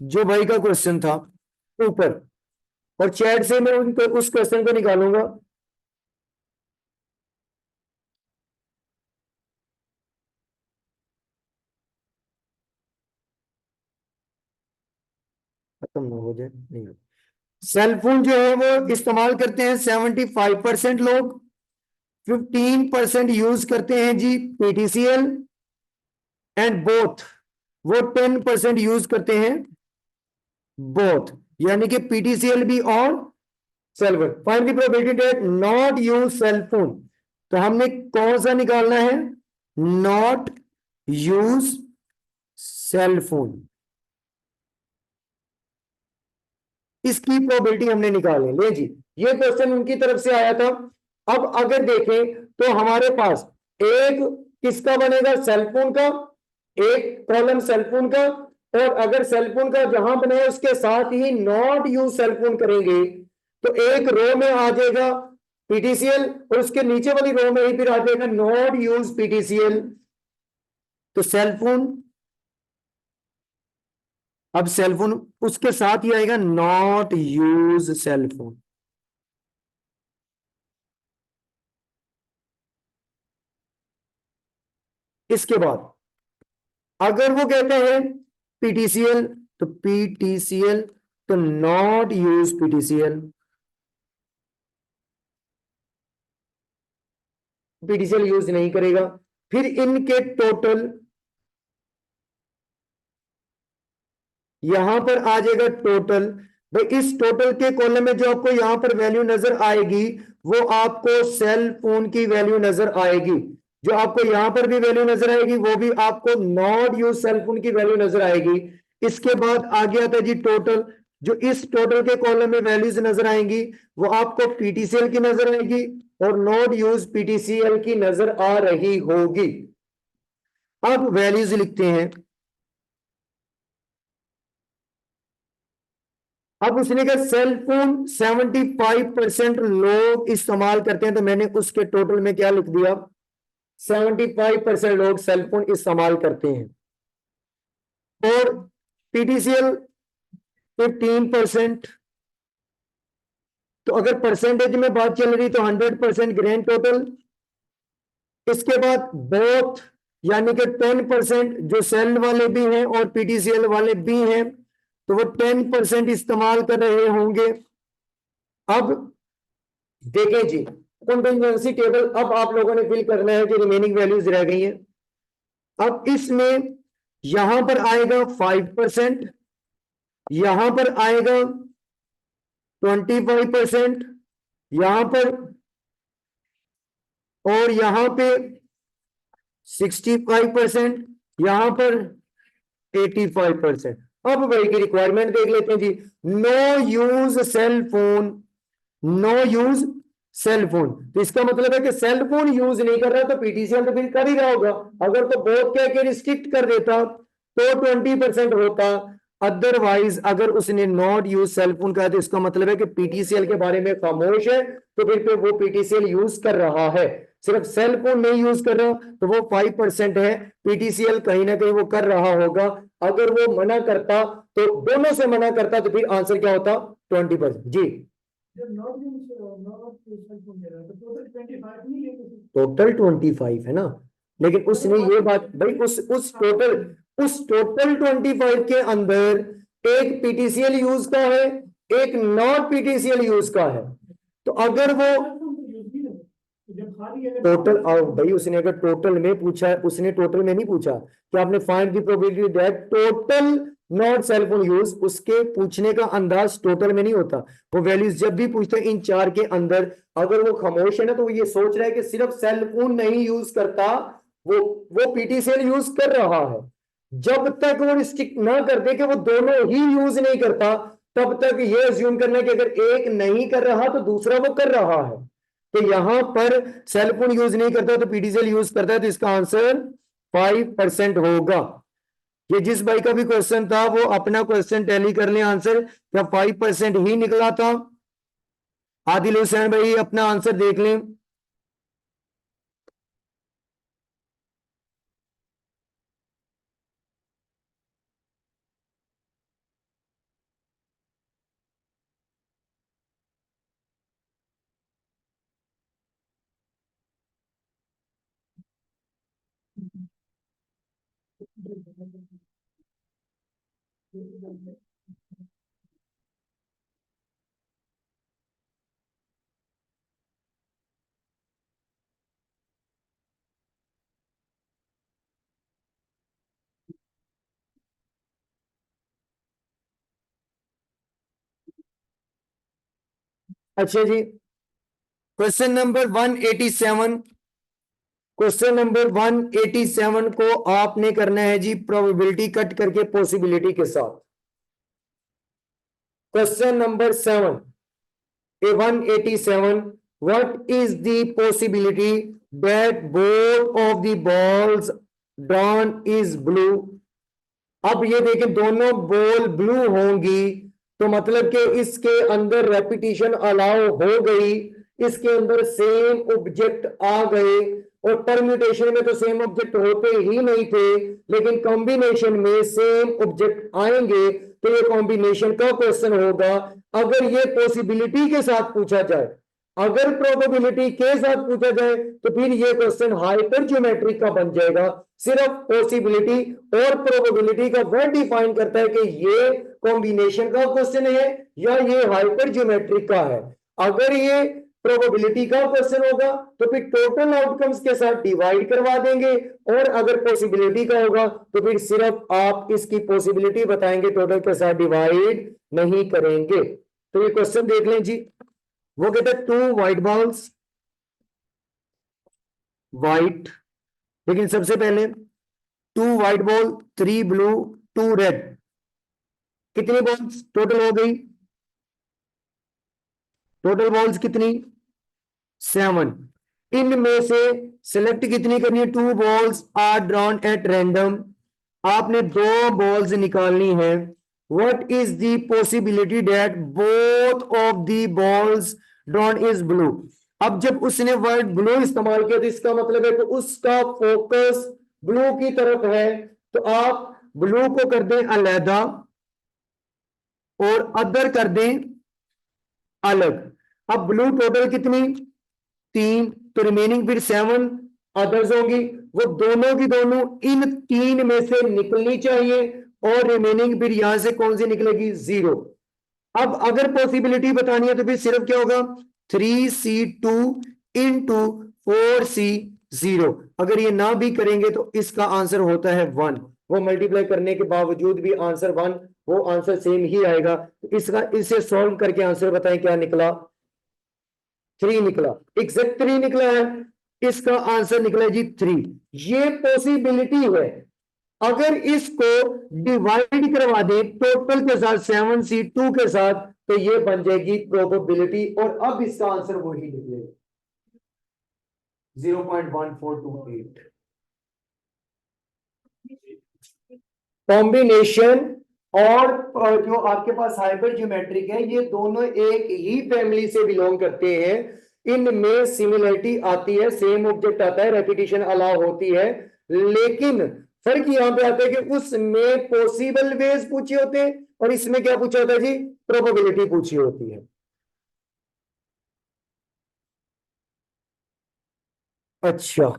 जो भाई का क्वेश्चन था ऊपर, और चैट से मैं उनको उस क्वेश्चन को निकालूंगा। खत्म ना हो जाए नहीं। सेल फोन जो है वो इस्तेमाल करते हैं 75% लोग, 15% यूज करते हैं जी पीटीसीएल, एंड बोथ, वो 10% यूज करते हैं बोथ, यानी कि पीटीसीएल भी और cell phone. Find the probability that not use cell phone, तो हमने कौन सा निकालना है, नॉट यूज सेल फोन, इसकी प्रोबेबिलिटी हमने निकाली। ले जी, ये क्वेश्चन उनकी तरफ से आया था। अब अगर देखें तो हमारे पास एक किसका बनेगा, सेलफोन का, एक कॉलम सेलफोन का, और अगर सेलफोन का जहां बने उसके साथ ही नॉट यूज सेलफोन करेंगे तो एक रो में आ जाएगा पीटीसीएल, और उसके नीचे वाली रो में ही फिर आ जाएगा नॉट यूज पीटीसीएल। तो सेलफोन, अब सेलफोन उसके साथ ही आएगा नॉट यूज सेलफोन। इसके बाद अगर वो कहते हैं पीटीसीएल, तो पीटीसीएल, तो not use PTCL, PTCL use नहीं करेगा। फिर इनके टोटल, यहां पर आ जाएगा टोटल। भाई इस टोटल के कॉलम में जो आपको यहां पर वैल्यू नजर आएगी वो आपको सेल फोन की वैल्यू नजर आएगी, जो आपको यहां पर भी वैल्यू नजर आएगी वो भी आपको नॉट यूज सेल फोन की वैल्यू नजर आएगी। इसके बाद आ गया था जी टोटल, जो इस टोटल के कॉलम में वैल्यूज नजर आएंगी वो आपको पीटीसीएल की नजर आएगी और नॉट यूज पीटीसीएल की नजर आ रही होगी। अब वैल्यूज लिखते हैं। अब उसने कहा सेल फोन 75% लोग इस्तेमाल करते हैं, तो मैंने उसके टोटल में क्या लिख दिया, 75% लोग सेल फोन इस्तेमाल करते हैं, और पीटीसीएल 15%। तो अगर परसेंटेज में बात चल रही तो 100% ग्रैंड टोटल। इसके बाद बोथ, यानी कि 10% जो सेल वाले भी हैं और पीटीसीएल वाले भी हैं, तो वो 10% इस्तेमाल कर रहे होंगे। अब देखें जी, कंटिन्यूएंसी टेबल अब आप लोगों ने फिल करना है, जो रिमेनिंग वैल्यूज रह गई हैं। अब इसमें यहां पर आएगा 5%, यहां पर आएगा 25%, यहां पर, और यहां पे 65%, यहां पर 85%। अब वही की रिक्वायरमेंट देख लेते हैं जी। No use cell phone, no use cell phone, तो इसका मतलब है कि सेल फोन यूज नहीं कर रहा तो पीटीसीएल तो फिर कर ही रहा होगा। अगर तो बहुत कह के रिस्ट्रिक्ट कर देता तो 20% होता, अदरवाइज अगर उसने नॉट यूज सेल फोन कहा तो इसका मतलब है कि पीटीसीएल के बारे में खामोश है, तो फिर पे वो पीटीसीएल यूज कर रहा है। सिर्फ सेल फोन नहीं यूज कर रहा तो वो 5% है, पीटीसीएल कहीं ना कहीं वो कर रहा होगा। अगर वो मना करता, तो दोनों से मना करता, तो फिर आंसर क्या होता, 20%। जी, टोटल 25 है ना, लेकिन उसने ये बात भाई उस टोटल 25 के अंदर एक पीटीसीएल यूज का है, एक नॉट पीटीसीएल यूज का है। तो अगर वो टोटल, और भाई उसने अगर टोटल में पूछा, उसने टोटल में नहीं पूछा कि आपने find the probability that total not cell phone use, उसके पूछने का अंदाज टोटल में नहीं होता। वो वैल्यूज जब भी पूछते हैं इन चार के अंदर, अगर वो खामोश है ना तो वो ये सोच रहा है कि सिर्फ सेल फोन नहीं यूज करता, वो पीटीसीएल यूज कर रहा है। जब तक वो रिस्ट्रिक्ट ना कर दे कि वो दोनों ही यूज नहीं करता, तब तक ये अज्यूम करना है कि अगर एक नहीं कर रहा तो दूसरा वो कर रहा है। तो यहां पर सेल फोन यूज नहीं करता तो पीटीसीएल यूज करता है, तो इसका आंसर 5% होगा। ये जिस भाई का भी क्वेश्चन था वो अपना क्वेश्चन टैली कर ले, आंसर क्या 5% ही निकला था। आदिल हुसैन भाई अपना आंसर देख लें। अच्छा जी, क्वेश्चन नंबर 187। क्वेश्चन नंबर 187 को आपने करना है जी प्रोबेबिलिटी कट करके पॉसिबिलिटी के साथ। Question number 7, A 187, what is the possibility that both of the balls drawn is blue? अब ये देखें दोनों बॉल ब्लू होंगी तो मतलब कि इसके अंदर रेपिटेशन अलाउ हो गई, इसके अंदर सेम ऑब्जेक्ट आ गए, और परम्यूटेशन में तो सेम ऑब्जेक्ट होते ही नहीं थे, लेकिन कॉम्बिनेशन में सेम ऑब्जेक्ट आएंगे, तो ये कॉम्बिनेशन का क्वेश्चन होगा। अगर ये पॉसिबिलिटी के साथ पूछा जाए, अगर प्रोबेबिलिटी के साथ पूछा जाए, तो फिर ये क्वेश्चन हाइपर ज्योमेट्रिक का बन जाएगा। सिर्फ पॉसिबिलिटी और प्रोबेबिलिटी का वो डिफाइन करता है कि ये कॉम्बिनेशन का क्वेश्चन है या ये हाइपर ज्योमेट्रिक का है। अगर ये प्रोबेबिलिटी का क्वेश्चन होगा तो फिर टोटल आउटकम्स के साथ डिवाइड करवा देंगे, और अगर पॉसिबिलिटी का होगा तो फिर सिर्फ आप इसकी पॉसिबिलिटी बताएंगे, टोटल के साथ डिवाइड नहीं करेंगे। तो ये क्वेश्चन देख लें जी। वो कहते हैं 2 व्हाइट बॉल्स, व्हाइट, लेकिन सबसे पहले 2 व्हाइट बॉल, 3 ब्लू, 2 रेड, कितनी बॉल्स टोटल हो गई? टोटल बॉल्स कितनी? 7। इनमें से सिलेक्ट कितनी करनी है? 2 balls are drawn at random, आपने 2 बॉल्स निकालनी है। What is the possibility that both of the balls drawn is blue? अब जब उसने वर्ड ब्लू इस्तेमाल किया तो इसका मतलब है कि उसका फोकस ब्लू की तरफ है, तो आप ब्लू को कर दें अलहदा और अदर कर दें अलग। अब ब्लू टोटल कितनी? 3, तो रिमेनिंग फिर 7 अदर्स होंगी, वो दोनों की दोनों इन 3 में से निकलनी चाहिए, और रिमेनिंग फिर यहां से कौन सी निकलेगी? 0। अब अगर पॉसिबिलिटी बतानी है तो फिर सिर्फ क्या होगा? 3C2 into 4C0। अगर ये ना भी करेंगे तो इसका आंसर होता है 1। वो मल्टीप्लाई करने के बावजूद भी आंसर 1, वो आंसर सेम ही आएगा। तो इसका इसे सॉल्व करके आंसर बताएं क्या निकला? 3 निकला, एग्जैक्ट 3 निकला है। इसका आंसर निकला जी 3। ये पॉसिबिलिटी है। अगर इसको डिवाइड करवा दे टोटल के साथ 7C2 के साथ, तो ये बन जाएगी प्रोबेबिलिटी, और अब इसका आंसर वही निकलेगा 0.1428। कॉम्बिनेशन और जो आपके पास हाइपर ज्योमेट्रिक है, ये दोनों एक ही फैमिली से बिलोंग करते हैं। इनमें सिमिलरिटी आती है, सेम ऑब्जेक्ट आता है, रेपिटेशन अलाउ होती है, लेकिन फर्क यहां पे आता है कि उसमें पॉसिबल वेज पूछे होते हैं और इसमें क्या पूछा होता है जी? प्रोबेबिलिटी पूछी होती है। अच्छा,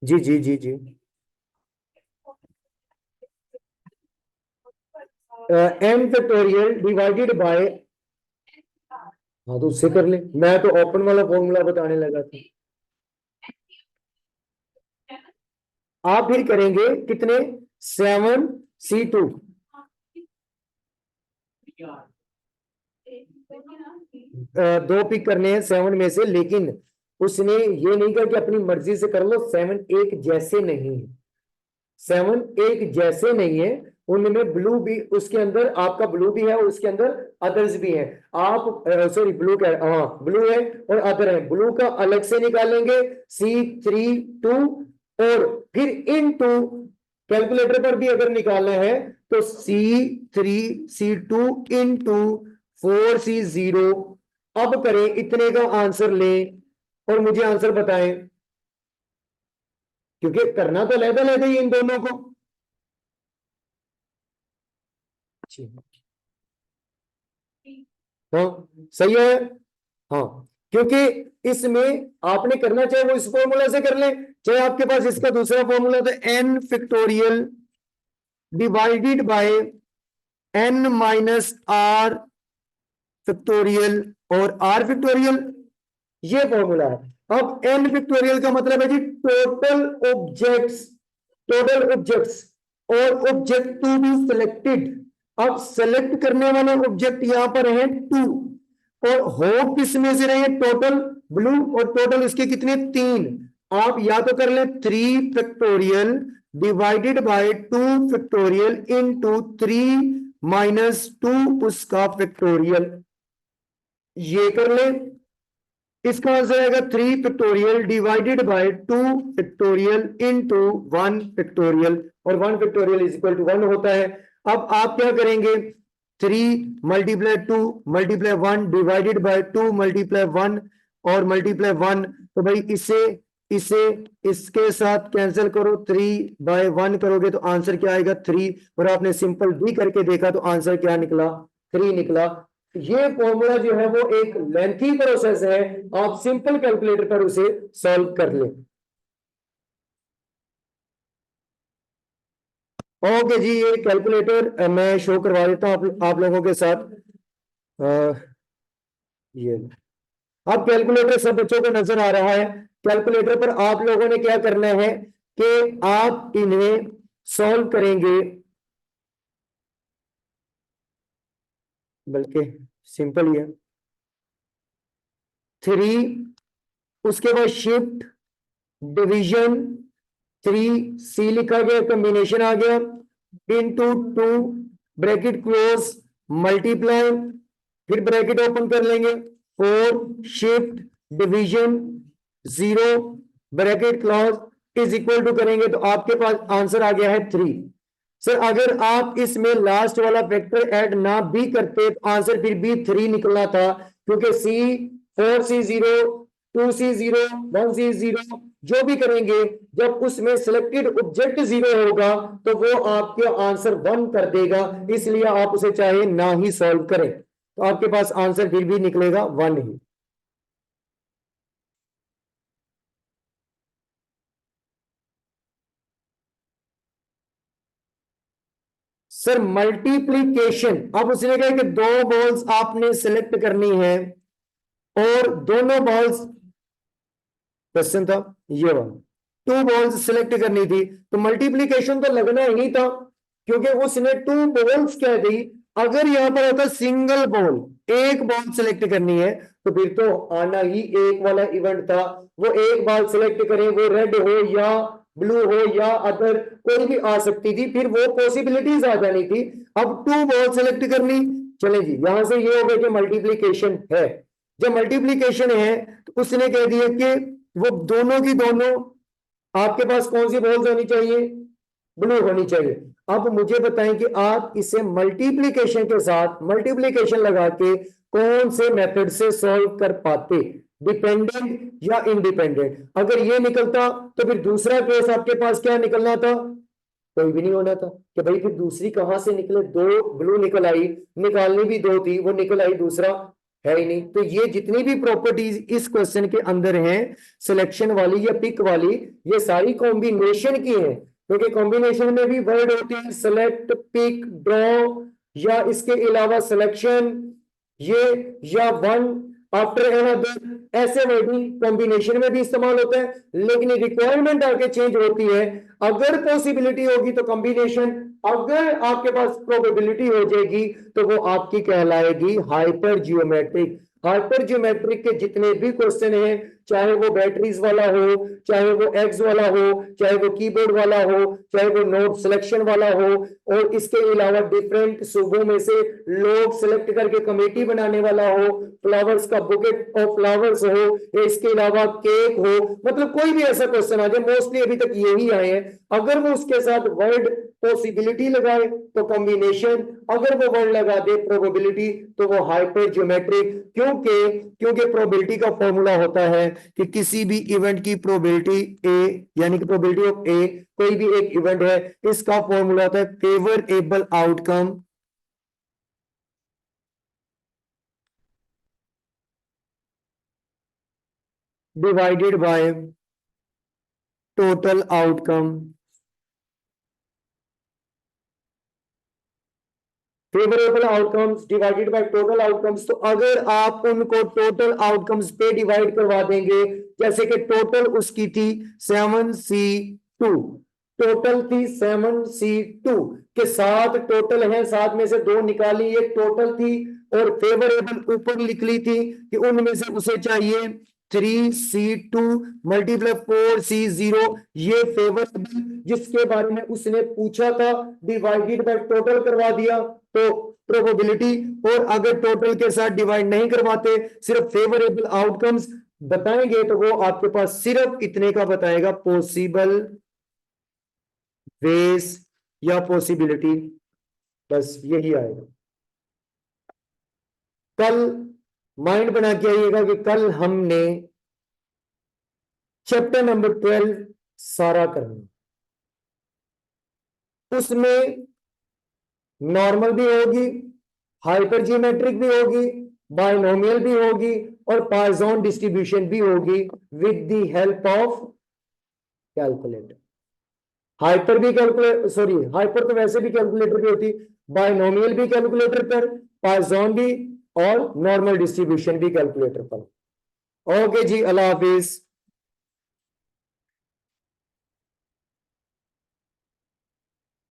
जी जी जी जी। एन फैक्टोरियल डिवाइडेड बाय, हाँ तो उससे कर ले, मैं तो ओपन वाला फॉर्मूला बताने लगा था। आप फिर करेंगे कितने? 7C2, दो पिक करने हैं 7 में से, लेकिन उसने ये नहीं कहा कि अपनी मर्जी से कर लो। 7 एक जैसे नहीं है, 7 एक जैसे नहीं है। उनमें ब्लू भी, उसके अंदर आपका ब्लू भी है और उसके अंदर अदर्स भी है। आप सॉरी ब्लू क्या, हाँ ब्लू है और अदर है, ब्लू का अलग से निकालेंगे C32, और फिर इन टू कैलकुलेटर पर भी अगर निकालना है तो C3C2 इंटू 4C0। अब करें, इतने का आंसर लें और मुझे आंसर बताएं, क्योंकि करना तो अलग अलग ही इन दोनों को। हाँ सही है, हाँ क्योंकि इसमें आपने करना चाहे वो इस फॉर्मूला से कर ले, चाहे आपके पास इसका दूसरा फॉर्मूला था n factorial divided by n minus r factorial और r फैक्टोरियल, ये फॉर्मूला है। अब n फैक्टोरियल का मतलब है जी टोटल ऑब्जेक्ट्स और ऑब्जेक्ट टू बी सिलेक्टेड। अब सेलेक्ट करने वाले ऑब्जेक्ट यहां पर है 2, और हो किस में से रहे, टोटल ब्लू, और टोटल इसके कितने 3। आप या तो कर ले 3 factorial divided by 2 factorial into 3 minus 2 उसका फैक्टोरियल, ये कर ले। इसका आंसर आएगा 3 factorial divided by 2 factorial into 1 factorial, और 1 फैक्टोरियल इज इक्वल टू 1 होता है। अब आप क्या करेंगे, 3 multiply 2 multiply 1 divided by 2 multiply 1 और मल्टीप्लाई 1, तो भाई इसे इसे इसके साथ कैंसिल करो, 3 बाय 1 करोगे तो आंसर क्या आएगा 3, और आपने सिंपल डी करके देखा तो आंसर क्या निकला 3 निकला। ये फॉर्मूला जो है वो एक लेंथी प्रोसेस है, आप सिंपल कैलकुलेटर पर उसे सॉल्व कर लें। ओके जी, ये कैलकुलेटर मैं शो करवा देता हूं आप लोगों के साथ। ये अब कैलकुलेटर सब बच्चों को नजर आ रहा है। कैलकुलेटर पर आप लोगों ने क्या करना है कि आप इन्हें सॉल्व करेंगे, बल्कि सिंपल ही है 3, उसके बाद शिफ्ट डिवीजन 3C लिखा गया, कॉम्बिनेशन आ गया, इनटू 2 ब्रैकेट क्लोज मल्टीप्लाई, फिर ब्रैकेट ओपन कर लेंगे 4 shift division 0 bracket close is equal to करेंगे तो आपके पास आंसर आ गया है 3। सर अगर आप इसमें लास्ट वाला फैक्टर ऐड ना भी करते तो आंसर फिर भी 3 निकलना था, क्योंकि C 4C0 2C0 1C0 जो भी करेंगे, जब उसमें सिलेक्टेड ऑब्जेक्ट 0 होगा तो वो आपके आंसर 1 कर देगा, इसलिए आप उसे चाहे ना ही सॉल्व करें तो आपके पास आंसर फिर भी निकलेगा 1 ही। सर मल्टीप्लीकेशन, अब उसने कहा कि 2 बॉल्स आपने सिलेक्ट करनी है और दोनों बॉल्स, क्वेश्चन था ये वाला, 2 बॉल्स सिलेक्ट करनी थी तो मल्टीप्लीकेशन तो लगना ही था, क्योंकि उसने 2 बॉल्स कह दी। अगर यहां पर होता सिंगल बॉल, एक बॉल सिलेक्ट करनी है, तो फिर तो आना ही एक वाला इवेंट था, वो एक बॉल सिलेक्ट करें, वो रेड हो या ब्लू हो या अदर कोई भी आ सकती थी, फिर वो पॉसिबिलिटीज आ जानी थी। अब 2 बॉल सिलेक्ट करनी, चले जी यहां से ये हो गया कि मल्टीप्लीकेशन है। जब मल्टीप्लीकेशन है तो उसने कह दिया कि वो दोनों की दोनों आपके पास कौन सी बॉल्स होनी चाहिए, ब्लू होनी चाहिए। अब मुझे बताएं कि आप इसे मल्टीप्लीकेशन के साथ मल्टीप्लीकेशन लगा के कौन से मेथड से सॉल्व कर पाते, डिपेंडेंट या इंडिपेंडेंट। अगर ये निकलता तो फिर दूसरा केस आपके पास क्या निकलना था, कोई भी नहीं होना था, कि भाई फिर दूसरी कहां से निकले, 2 ब्लू निकल आई, निकालनी भी 2 थी, वो निकल आई, दूसरा है ही नहीं। तो ये जितनी भी प्रॉपर्टीज इस क्वेश्चन के अंदर हैं, सिलेक्शन वाली या पिक वाली, ये सारी कॉम्बिनेशन की है, क्योंकि कॉम्बिनेशन में भी वर्ड होते हैं सेलेक्ट, पिक, ड्रॉ, या इसके अलावा सिलेक्शन, ये या वन आफ्टर अनदर, ऐसे वर्डिंग कॉम्बिनेशन में भी इस्तेमाल होता है, लेकिन रिक्वायरमेंट आके चेंज होती है। अगर पॉसिबिलिटी होगी तो कॉम्बिनेशन, अगर आपके पास प्रोबेबिलिटी हो जाएगी तो वो आपकी कहलाएगी हाइपर जियोमेट्रिक। हाइपर जियोमेट्रिक के जितने भी क्वेश्चन हैं, चाहे वो बैटरीज वाला हो, चाहे वो एग्स वाला हो, चाहे वो कीबोर्ड वाला हो, चाहे वो नोट सिलेक्शन वाला हो, और इसके अलावा डिफरेंट सूबों में से लोग सिलेक्ट करके कमेटी बनाने वाला हो, फ्लावर्स का बुकेट ऑफ फ्लावर्स हो, या इसके अलावा केक हो, मतलब कोई भी ऐसा क्वेश्चन आ जाए, मोस्टली अभी तक यही आए हैं, अगर वो उसके साथ वर्ड पॉसिबिलिटी लगाए तो कॉम्बिनेशन, अगर वो वर्ड लगा दे प्रोबेबिलिटी तो वो हाइपर ज्योमेट्रिक। क्योंकि प्रोबेबिलिटी का फॉर्मूला होता है कि किसी भी इवेंट की प्रोबेबिलिटी ए, यानी कि प्रोबेबिलिटी ऑफ ए, कोई भी एक इवेंट है, इसका फॉर्मूला होता है favourable outcome divided by total outcome, favourable outcomes divided by total outcomes. तो अगर आप उनको टोटल आउटकम्स पे डिवाइड करवा देंगे, जैसे कि टोटल उसकी थी 7C2, टोटल थी 7C2 के साथ टोटल है, सात में से दो निकाली, ये टोटल थी, और फेवरेबल ऊपर लिख ली थी कि उनमें से उसे चाहिए 3C2 मल्टीप्लाई 4C0, ये फेवरेबल जिसके बारे में उसने पूछा था, डिवाइडेड बाय टोटल करवा दिया तो प्रोबेबिलिटी। और अगर टोटल के साथ डिवाइड नहीं करवाते, सिर्फ फेवरेबल आउटकम्स बताएंगे, तो वो आपके पास सिर्फ इतने का बताएगा, पॉसिबल वेज या पॉसिबिलिटी, बस यही आएगा। कल माइंड बना के आइएगा कि कल हमने चैप्टर नंबर 12 सारा करना, उसमें नॉर्मल भी होगी, हाइपरजियोमेट्रिक भी होगी, बाइनोमियल भी होगी, और पॉइसन डिस्ट्रीब्यूशन भी होगी with the help of calculator. Hyper भी कैलकुलेटर, सॉरी हाइपर तो वैसे भी कैलकुलेटर भी होती, बाइनोमियल भी कैलकुलेटर पर, पॉइसन भी, और नॉर्मल डिस्ट्रीब्यूशन भी कैलकुलेटर पर। ओके जी, अल्लाह हाफिज।